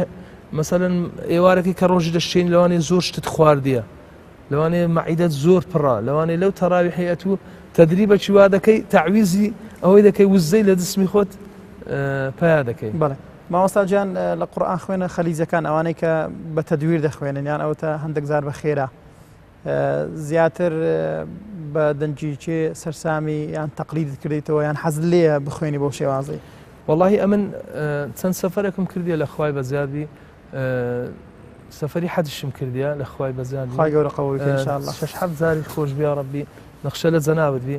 مەسەلەن ئێوارەکەی کە ڕۆژی دەشتێن لەوانێ زۆر شتت خواردیە لەوانێ مەعیدەت زۆر پڕە لەوانێ لەو تەراویحەیەت و تەدریبەکی وا دەکەی تەعویزی ئەوەی دەکەی وزەی لە جسمی خۆت پیا دەکەی. بەڵێ مامۆستا گیان لە قورئان خوێنە خەلیجەکان ئەوانەی کە بە تەدویر دەخوێنن یان ئەوە تا هەندێک زار بە خێرا زیاتر بە دەنجیچێ سەرسامی یان تەقلیدت کردیتەوە یان حەزت لێیە بخوێنی بەو شێوازەی؟ وەڵاهی ئەمن چەند سەفەرێکم کردیە لە خوای بەزیادی سەفەری حەجشم کردیە لە خوای بەزیادی خوای گەورە قەبوڵ بکەی ئینشاءالله 6-7 زاری خۆش بیا ڕەبی نەخشە لە جەنابت بی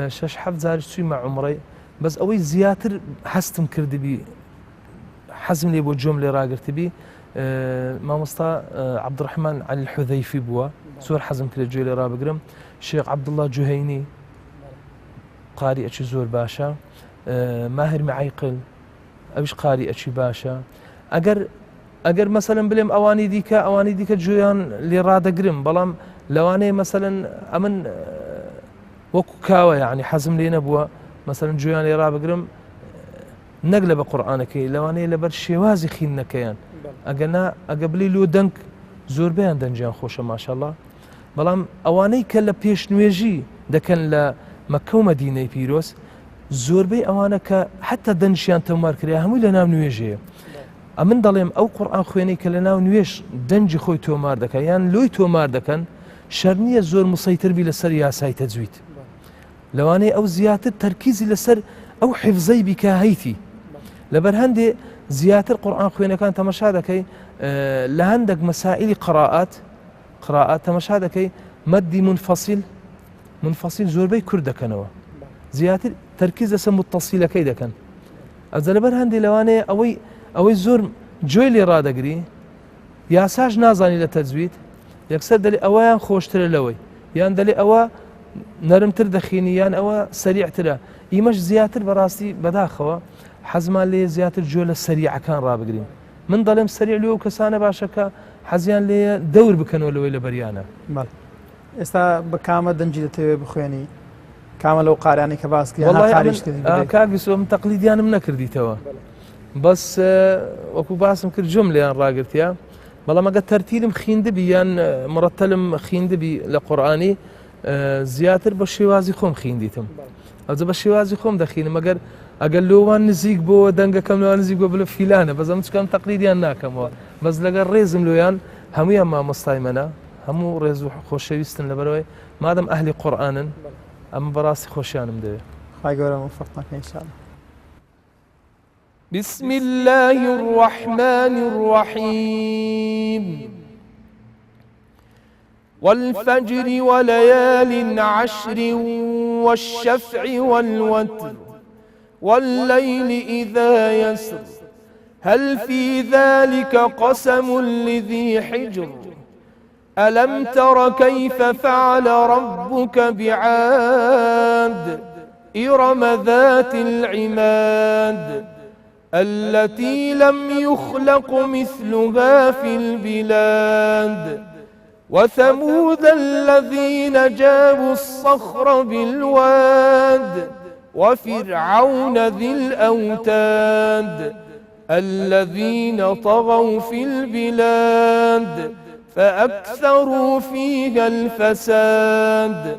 6-7 زاریش چوویمە عومڕەی بەس ئەوەی زیاتر هەستم کردبی حەزم لێ بۆ جۆم لێ ڕاگرتبی مامۆستا عەبدوڕەحمان عەلی الحوذەیفی بووە زۆر حەزم کرد گوێ لێ ڕابگرم شێخ عەبدوڵڵا جوهەینی قاریئەکی زۆر باشە ماهر معیقل ئەویش قاریئەکی باشە ئەگەر مەسەلەن بڵێم ئەوانی دیکە گوێیان لێ ڕادەگرم بەڵام لەوانەیە مەسەلەن ئەمن وەکو کاوە یعنی حەزم لێ نەبووە مەسەلەن گوێیان لێ ڕابگرم نەک لە بە قورئانەکەی لەوانەیە لەبەر شێوازی خوێندنەکەیان ئەگە بڵێ لۆ دەنگ زۆربەیان دەنجیان خۆشە ماشەڵڵا بەڵام ئەوانەی کە لە پێشنوێژی دەکەن لە مەککە و مەدینەی پیرۆز زۆربەی ئەوانە کە حتا دەنجیان تەمار کرا هەمووی لە ناو نوێژەیە ئەمن دەڵێم ئەو قورئان خوێنەی کە لە ناو نوێژ دەنجی خۆی تۆمار دەکەن یان لۆی تۆمار دەکەن شەر نییە زۆر مسەیتربی لەسەر یاسای تەجوید لەوانەیە ئەو زیاتر تەرکیزی لەسەر ئەو حیفزەی بیکا هەیتی لەبەر هەندێ زیاتر قورئان خوێنەکان تەمەشا دەکەی لە هەندێک مەسائلی قراءات تەمەشا دەکەی مەدی منفەسیل زۆربەی کورد دەکەنەوە زیاتر تەرکیز لەسەر متصیلەکەی دەکەن ئەجا لەبەر هەندێ لەوانەیە ئەوەی زۆر گوێی لێ ڕادەگری یاساش نازانی لە تەجوید یەکسەر دەڵێ ئەوەیان خۆشترە لەوەی یان دەڵێ ئەوە نەرمتر دەخینی یان ئەوە سەریعترە ئیمەش زیاتر بەڕاستی بەداخەوە حەزمان لێ زیاتر گوێ لە سەریعەکان ڕابگرین من دەڵێم سەریع لێ و کەسانە باشەکە حەزیان لێیە دەور بکەنەوە لەوەی لە بەریانە ئێستا بە کامە دەنجی دەتەوێت بخوێنی کامە لەو قارانەی کە باسکە کاگسۆم تەقلیدیانم نەکردیتەوە بەس وەکو باسم کرد جملەیان ڕاگرتیا بەڵام ئەگە تەرتیلم خوێندبی یان مڕەتەلم خوێندبی لە قورئانی زیاتر بە شێوازی خۆم خوێندیتم ئەوجا بە شێوازی خۆم دەخینم ئەگەر لۆوان نزیک بۆ دەنگەکەم لەوان نزیک بۆ بڵە فیلانە بەزەم چکەم تەقلیدیان ناکەمەوە بەس لەگەر ڕێزم لۆیان هەموویان مامۆستای منە هەموو ڕێز و خۆشەویستن لەبەرەوەی مادەم ئەهلی قورئانن ئەمە بەڕاستی خۆشیانم دەوێت خی گەورە موفقتەکە ئینشاءالله بسم الله الرحمن الرحيم والفجر وليال عشر والشفع والوتر والليل إذا يسر هل في ذلك قسم لذي حجر ألم تر كيف فعل ربك بعاد إرم ذات العماد التي لم يخلق مثلها في البلاد وثمود الذين جابوا الصخر بالواد وفرعون ذي الأوتاد الذين طغوا في البلاد فأكثروا فيها الفساد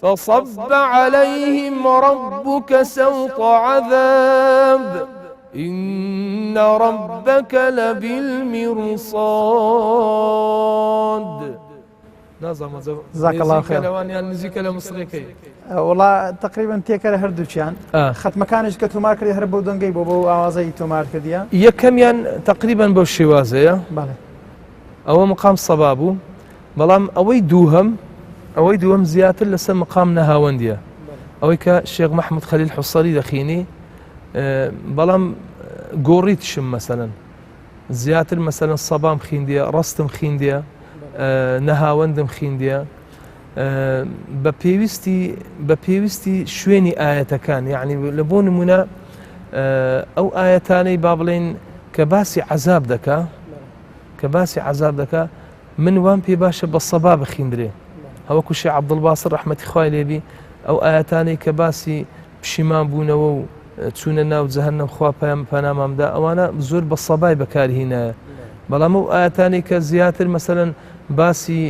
فصب عليهم ربك سوط عذاب إن ربك لبالمرصاد جزاك الله خير والله تقريبا تێکە هەردووچیان خەتمەکانش کە تۆمار کردی هەر بەو دەنگەی بۆ ئاوازەی تۆمار کردیە یەکەمیان تقریبا بەو شێوازەیە ئەوە مقام سەبا بوو بەڵام ئەوەی دووەم زیاتر لەسەر مقام نەهاوەندیە ئەوەی کە شێخ مەحموود خەلیل حوسەری دەخینی بەڵام گۆڕیتشم مەسەلەن زیاتر مەسەلەن سەبام خوێندیە ڕەستم خوێندیە نەهاوەندم خوێندیە بە پێویستی شوێنی ئاەتەکان یعنی لە بۆ نمونە ئەو ئاەتانەی با بڵێن کە باسی عەزاب دەکا من وام پێ باشە بە سەبا بخیندرێ هەوەکو شێخ عەبدوڵباسط ڕەحمەتی خوای لێبی ئەو ئاەتانەی کە باسی پشیمان بوونەوە و چوونە ناو جەهەنەم خوا پەنامامدا ئەوانە زۆر بە سەبای بەکارهینایە بەڵام ئەو ئاەتانی کە زیاتر مەسەلەن باسی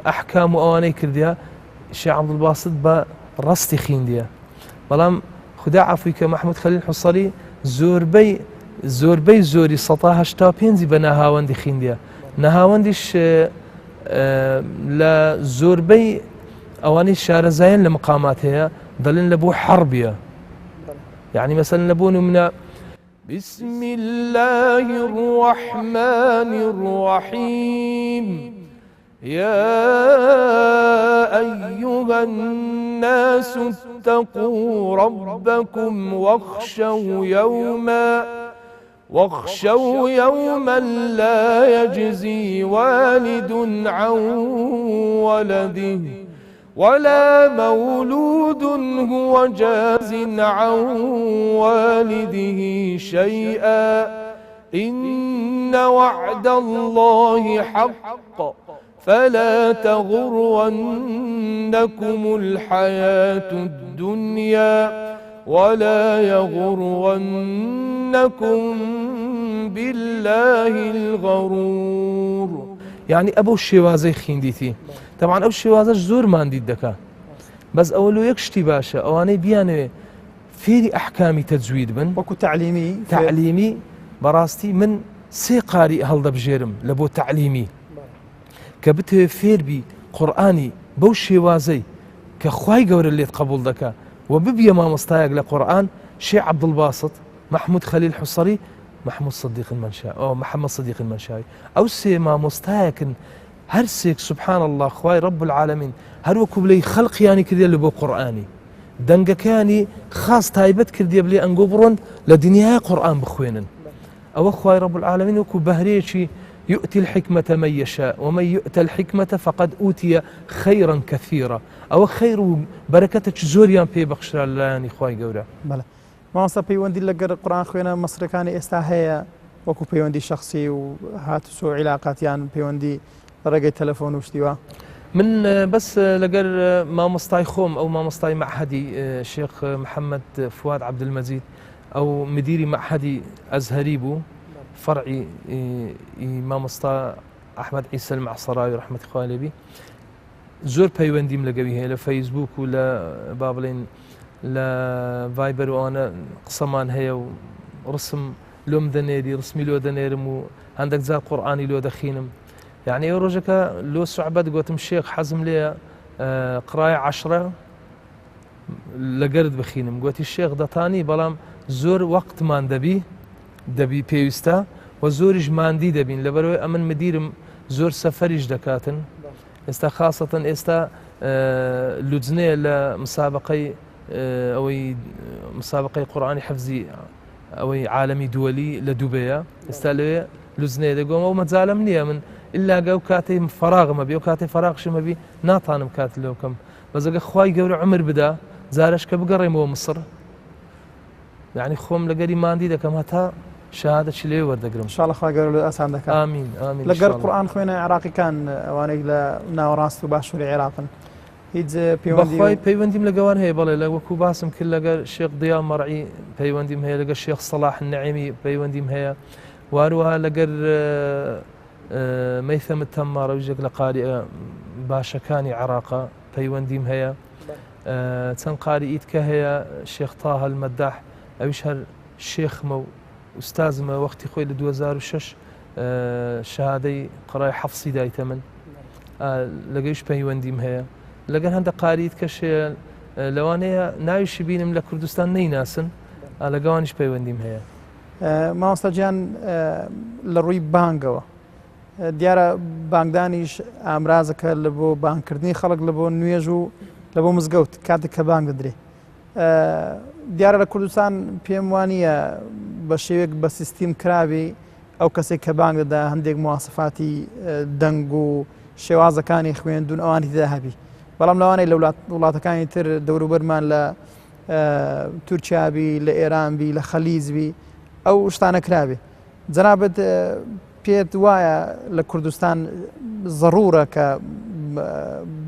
ئەحکام و ئەوانەی کردیا شێخ عەبدوڵباسط بە ڕەستی خوێندیە بەڵام خوددا عەفوی کە مەحموود خەلیل حوسەری زۆربەی زۆری 185 بە نەهاوەندی خوێندیە نەهاوەندیش لە زۆربەی ئەوانەی شارەزایان لە مقامات هەیە دەڵێن لە بۆ حەربیە يعني مثلا نبون من بسم الله الرحمن الرحيم يا أيها الناس اتقوا ربكم واخشوا يوما لا يجزي والد عن ولده ولا مولود هو جاز عن والده شيئا إن وعد الله حق فلا تغرنكم الحياة الدنيا ولا يغرنكم بالله الغرور. يعني أبو الشوازي خينديتي طبعا أبو الشوازي زور ما نديد دكا بس أولو يكشتي باشا أواني بيانوي فيري أحكامي تجويد بن وەکو تعلیمی تعليمي براستي من سي قارئ هەڵدە بژێرم لە بۆ تعلیمی کە بتوێ فێر بی قورئانی بەو شێوازەی کە خوای گەورە لێت قبول دەکا و ببیە مامۆستایەک لە قورئان شێخ عەبدولباسط محمود خەلیل حوسەری محمود صدیق المنشاوی أو محمد صدیق المنشاوی ئەو سێ مامۆستایەکن هەر سێک سبحان الله خوای رب العالمین هەر وەکو بڵێ خەڵقیانی کردێ لە بۆ قورئانی دەنگەکانی خاص تایبەت کردێ بڵێ ئەنگۆ بڕۆن لە دنیای قورئان بخوێنن ئەوە خوای رب العالمین وەکو بەهرەیەکی يؤتي الحكمة من يشاء ومن يؤتى الحكمة فقد أوتي خيرا كثيرا أو خير بركة زوريان في بخشرا لاني خواي قورا بەڵێ مامۆستا پەیوەندی لەگەر قورئان خوێنە مەسرەکانی ئێستا هەیە وەکو پەیوەندی شخصی و هاتوچۆ عیلاقاتیان پەیوەندی ڕێگەی تەلەفۆن و شتیوە من بس لقر مامۆستای خۆم أو مامۆستای معهدي شيخ محمد فؤاد عبد المجيد أو مديري معهدي أزهري بو فرعي مامۆستا أحمد عيسى المعصراوي رحمة الله عليه زۆر پەیوەندیم لەگەوی هەیە لە فەیسبوک و لە با بڵێن لە ڤایبەر و ئەوانە قسەمان هەیە و ڕسم لۆم دەنێری ڕسمی لۆ دەنێرم و هەندێک جار قورئانی لۆ دەخینم یعنی ئەو ڕۆژەکە لۆ سوعبەت گوتم شێخ حەزم لێیە قڕای عەشرە لەگەرت بخینم گوتی شێخ دەتانی بەڵام زۆر وەقتمان دەبی پێویستە و زۆریش ماندی دەبین لەبەرەوەی ئەمن مدیرم زۆر سەفەریش دەکاتن ئێستا خاصەتەن ئێستا لوجنەیە لە مسابقەی ئەوەی مسابقەی قورئانی حەفزی ئەوەی عالەمی دووەلی لە دووبەیە ئێستا لەوێ لوجنەیە دەگۆم ئەو مەجالم نییە من ئللا گەو کاتەی فەراغمە بێ و کاتەی فەراغشمە بی ناتانم کات لەو بکەم بەزەگە خوای گەورە عمر بدا زارش کە بگەڕێمەوە مسر یعنی خۆم لەگەری ماندی دەکەم هەتا شهادەی لێ وەردەگرم انشاءالله خوای گەورە ئاسان دەکات ئامین ئامین لەگەر قورئان خوێنە عێراقیەکان ئەوانەی لە ناوەڕاست و باشووری عێراقن هیچ بەخوای پەیوەندیم لەگەوان هەیە بەڵێ لە وەکو باسم کرد لەگەر شێخ دیا مەڕعی پەیوەندیم هەیە لەگەر شێخ سەلاح النەعیمی پەیوەندیم هەیە واروها لەگەر مەیثەم التەمارە ویژێک لە قاریئە باشەکانی عێراقا پەیوەندیم هەیە چەند قاریئیت کە هەیە شێخ تاها المەداح ئەویش هەر شێخمە و ئوستازمە وەختی خۆی لە 2006 شهادەی قڕای حەفسی دایتە من لەگەیش پەیوەندیم هەیە لەگەر هەندە قاریت کەشەیە لەوانەیە ناویشی بینم لە کوردستان نەیناسن لەگەوانیش پەیوەندیم هەیە مامۆستا گیان لە ڕووی بانگەوە دیارە بانگدانیش ئامرازەکە لە بۆ بانگکردنی خەڵک لە بۆ نوێژ و لە بۆ مزگەوت کاتێک کە بانگ دەدرێ دیارە لە کوردستان پێم وانە بە شێوێک بە سیستیم کراوی ئەو کەسێک کە بانگ دەدا هەندێک مواسفاتی دەنگ و شێوازەکانی خوێندون ئەوانی تێدا هەبی بەڵام لەوانەیە لە وڵاتەکانی تر دەوروبەرمان لە تورکیابی لە ئێرانبی لە خەلیزبی ئەو شتانە کراوێ جەنابەت پێت وایە لە کوردستان ضرورە کە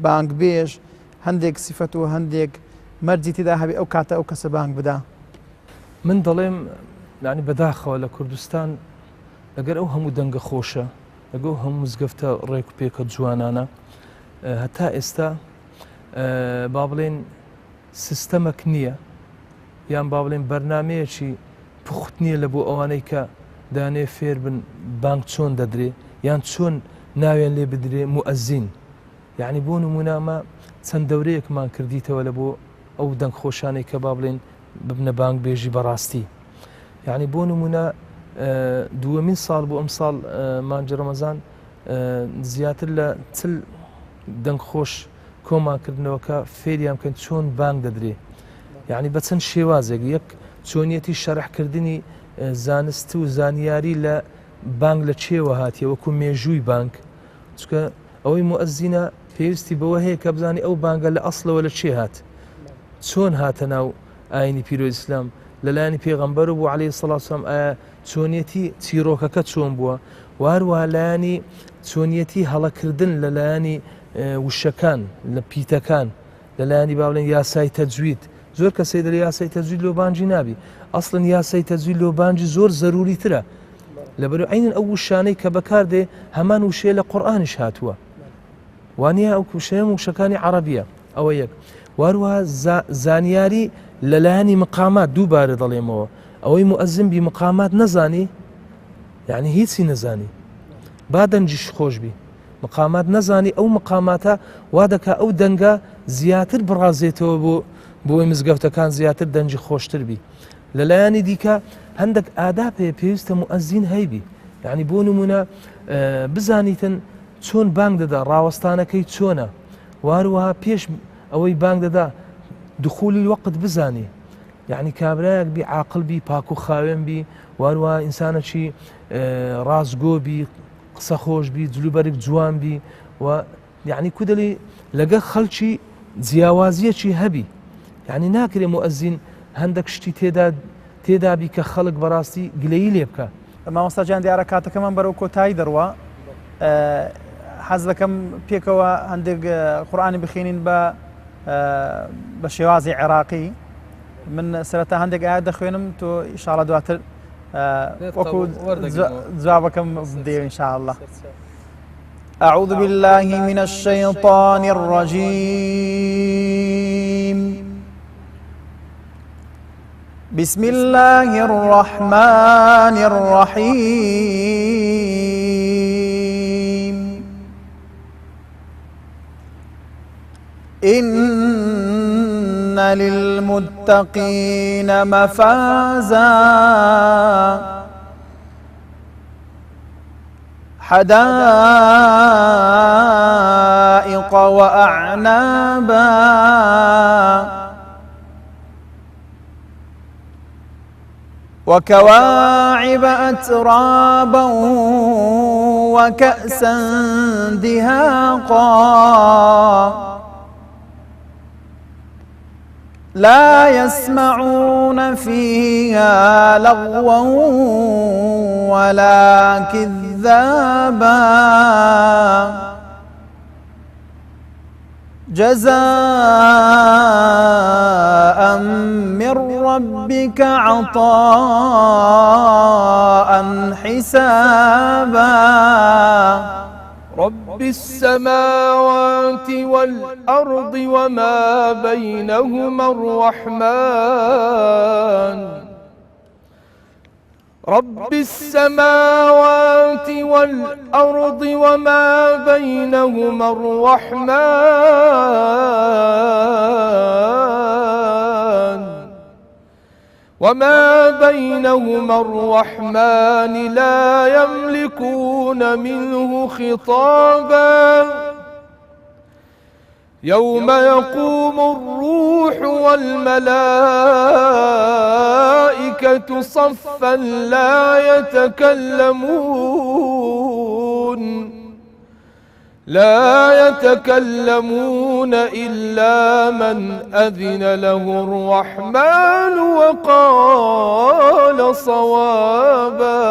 بانگبێژ هەندێک سیفەت و هەندێک مەرجی تێدا هەبێ ئەو کاتە ئەو کەسە بانگ بدا من دەڵێم یعنی بەداخەوە لە کوردستان لەگەر ئەو هەموو دەنگە خۆشە لەگەڵ هەموو مزگەفتە ڕێک و پێکە جوانانە هەتا ئێستا با بڵێن سیستەمەک نییە یان با بڵێن بەرنامەیەکی پوخت نییە لە بۆ ئەوانەی کە دانێ فێر بن بانگ چۆن دەدرێ یان چۆن ناویان لێ بدرێ موئەزین یعنی بۆ نمونامە چەند دەورەیەکمان کردیتەوە لە بۆ ئەو دەنگ خۆشانەی کە با بڵێن ببنە بانگ بێژی بەڕاستی یعنی بۆ نمونە دووەمین ساڵ بۆ ئەم ساڵ مانجی ڕەمەزان زیاتر لە چل دەنگ خۆش کۆمانکردنەوەکە فێریان بکەن چۆن بانگ دەدرێ یعنی بە چەند شێوازێک یەک چۆنیەتی شەرحکردنی زانست و زانیاری لە بانگ لە چێوە هاتیە وەکو مێژووی بانگ چکە ئەوەی مؤەزینە پێویستی بەوە هەیە کە بزانانی ئەو بانگە لە ئەسڵەوە لە چێ هات چۆن هاتە ناو ئاینی پیرۆزی ئیسلام لەلایەنی پێغەمبەر بوو عەلەیهی سەڵات وسەلام ئایا چۆنیەتی چیرۆکەکە چۆن بووە واروها لایەنی چۆنیەتی هەڵەکردن لەلایەنی وشەکان لە پیتەکان لەلایەنی با بڵێن یاسای تەجوید زۆر کەسەی دەڵێ یاسای تەجوید لۆ بانجی نابی ئەسڵەن یاسای تەجوید لۆ بانجی زۆر زەروریترە لەبەرەوەی عینەن ئەو وشانەی کە بەکاردێ هەمان وشەیە لە قورئانیش هاتووە وانە ئەو وشەیە وشەکانی عەرەبیە ئەوە یەک واروها زانیاری لەلایەنی مقامات دووبارە دەڵێمەوە ئەوەی مؤەزین بی مقامات نەزانی یعنی هیچی نەزانی با دەنجیش خۆش بی مقامات نەزانی ئەو مقاماتە وا دەکا ئەو دەنگە زیاتر بڕازێتەوە بۆی مزگەوتەکان زیاتر دەنجی خۆشتر بی لەلایەنی دیکە هەندێک ئاداپێ پێویستە مؤەزین هەیبی یعنی بۆ نمونە بزانیتن چۆن بانگ دەدا ڕاوەستانەکەی چۆنە واروها پێش ئەوەی بانگ دەدا دخولی وەقت بزانی یعنی کابرایەک بی عاقل بی پاک و خاوێن بی واروها ئینسانەکی ڕازگۆ بی قسە خۆش بی جلوبەرێک جوان بی و یعنی کودەلی لەگە خەڵکی جیاوازیەکی هەبی یعنی ناکرێ مؤەزین هەندێک شتی تێدا بی کە خەڵک بەڕاستی گلەیی لێ بکە مامۆستا گیان دیارە کاتەکەمان بەرەو کۆتایی دەڕوە حەز دەکەم پێکەوە هەندێک قورئانی بخوێنین بە شێوازی عێراقی من سەرەتا هەندێک ئاەت دەخوێنم تۆ ئینشاڵڵا دواتر وەکو جوابەکەم دێ ئینشاءالله أعوذ بالله من الشيطان الرجيم بسم الله الرحمن الرحيم إن للمتقين مفازا حدائق وأعنابا وكواعب أترابا وكأسا دهاقا لا يسمعون فيها لغوا ولا كذابا جزاء من ربك عطاء حسابا رب السماوات والأرض وما بينهما الرحمن رب السماوات والأرض وما بينهما الرحمن لا يملكون منه خطابا يوم يقوم الروح والملائكة صفا لا يتكلمون إلا من أذن له الرحمن وقال صوابا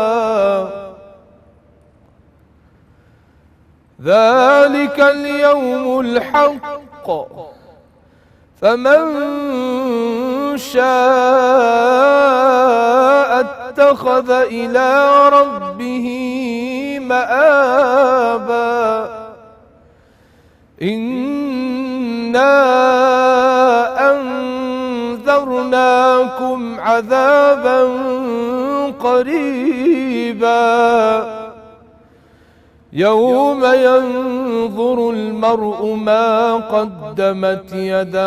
ذلك اليوم الحق فمن شاء اتخذ إلى ربه مآبا إنا أنذرناكم عذابا قريبا يوم ينظر المرء ما قدمت يداه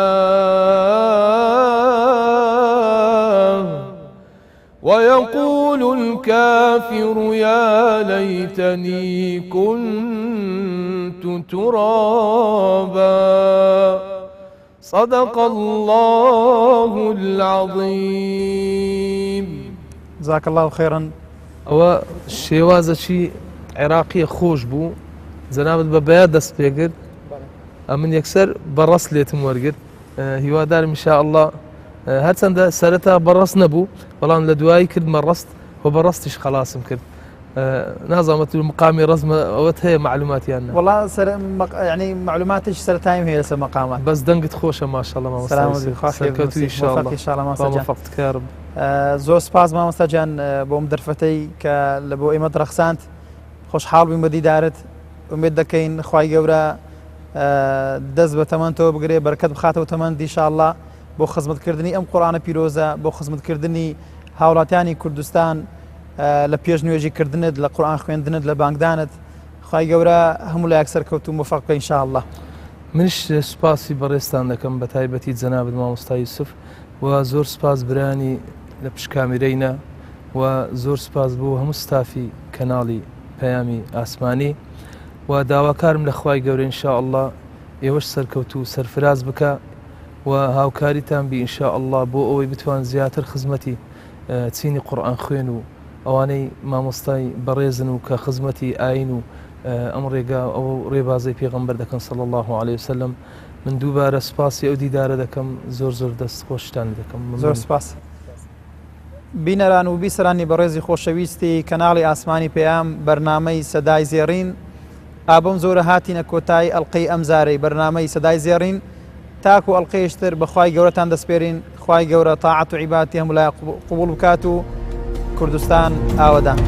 ويقول الكافر يا ليتني كنت ترابا صدق الله العظيم. جزاك الله خيرا. ئەوە شێوازەکی عێراقیە خۆش بوو، جەنابەت بە بەیان دەست پێگرت، ئەمن یەکسەر بەڕەست لێتم وەرگرت، هیوادارم ئینشاءالله هەرچەندە سەرەتا بەڕەست نەبوو، بەڵام لە دوایی کردمە ڕەست و بەڕەستیش خەلاسم کرد. نازانم مقامی ڕزمە ئەوەت هەیە معلوماتیان؟ والله يعني معلوماتش سەرەتایم هەیە لەسەر مەقامات، بەس دەنگت خۆشە ماشەڵڵا مامۆستا مافەقتکارم. زۆر سپاس مامۆستا گیان بۆم دەرفەتەی کە لە بۆ ئێمە دڕەخساند، خۆشحاڵ بووین بە دیدارت، ئومێد دەکەین خوای گەورە دەست بە تەمەندەوە بگرێ، بەرەکەت بخاتەوە تەمەند ئینشاءالله بۆ خزمەتکردنی ئەم قورئانە پیرۆزە، بۆ خزمەتکردنی هاوڵاتیانی کوردستان لە پێش نوێژیکردنت، لە قورئان خوێندنت، لە بانگدانت. خوای گەورە هەموو لایەک سەرکەوت و موفەق بکە ئینشاءالله. منش سوپاسی بەڕێستان دەکەم بە تایبەتی جەنابەت مامۆستا یوسف، و زۆر سپاس برانی لە پشکامیرەینە، و زۆر سپاس بۆ هەموو ستافی کەناڵی پەیامی ئاسمانی، و داواکارم لە خوای گەورە ئینشاءالله ئێوەش سەرکەوت و سەرفراز بکە و هاوکاریتان بی ئینشاءالله بۆ ئەوەی بتوان زیاتر خزمەتی چینی قورئان خوێن و ئەوانەی مامۆستای بەڕێزن و کە خزمەتی ئاین و ئەم ڕێگا ئەو ڕێبازەی پێغەمبەر دەکەن صلی الله عليه وسلم. من دووبارە سپاسی ئەو دیدارە دەکەم، زۆر زۆر دەست خۆشتان دەکەم. زۆر سپاس. بینەران و بیسەرانی بەڕێزی خۆشەویستی کەناڵی ئاسمانی پەیام، بەرنامەی سەدای زێڕین ئابەم زۆرە هاتینە کۆتایی ئەڵقەی ئەمزارەی بەرنامەی سەدای زێڕین. تاکو ئەڵقەیەشتر بە خوای گەورەتان دەسپێرین، خوای گەورە تاعەت و عیبادەتی هەموو لای قبوڵ بکات و کوردستان ئاوەدان.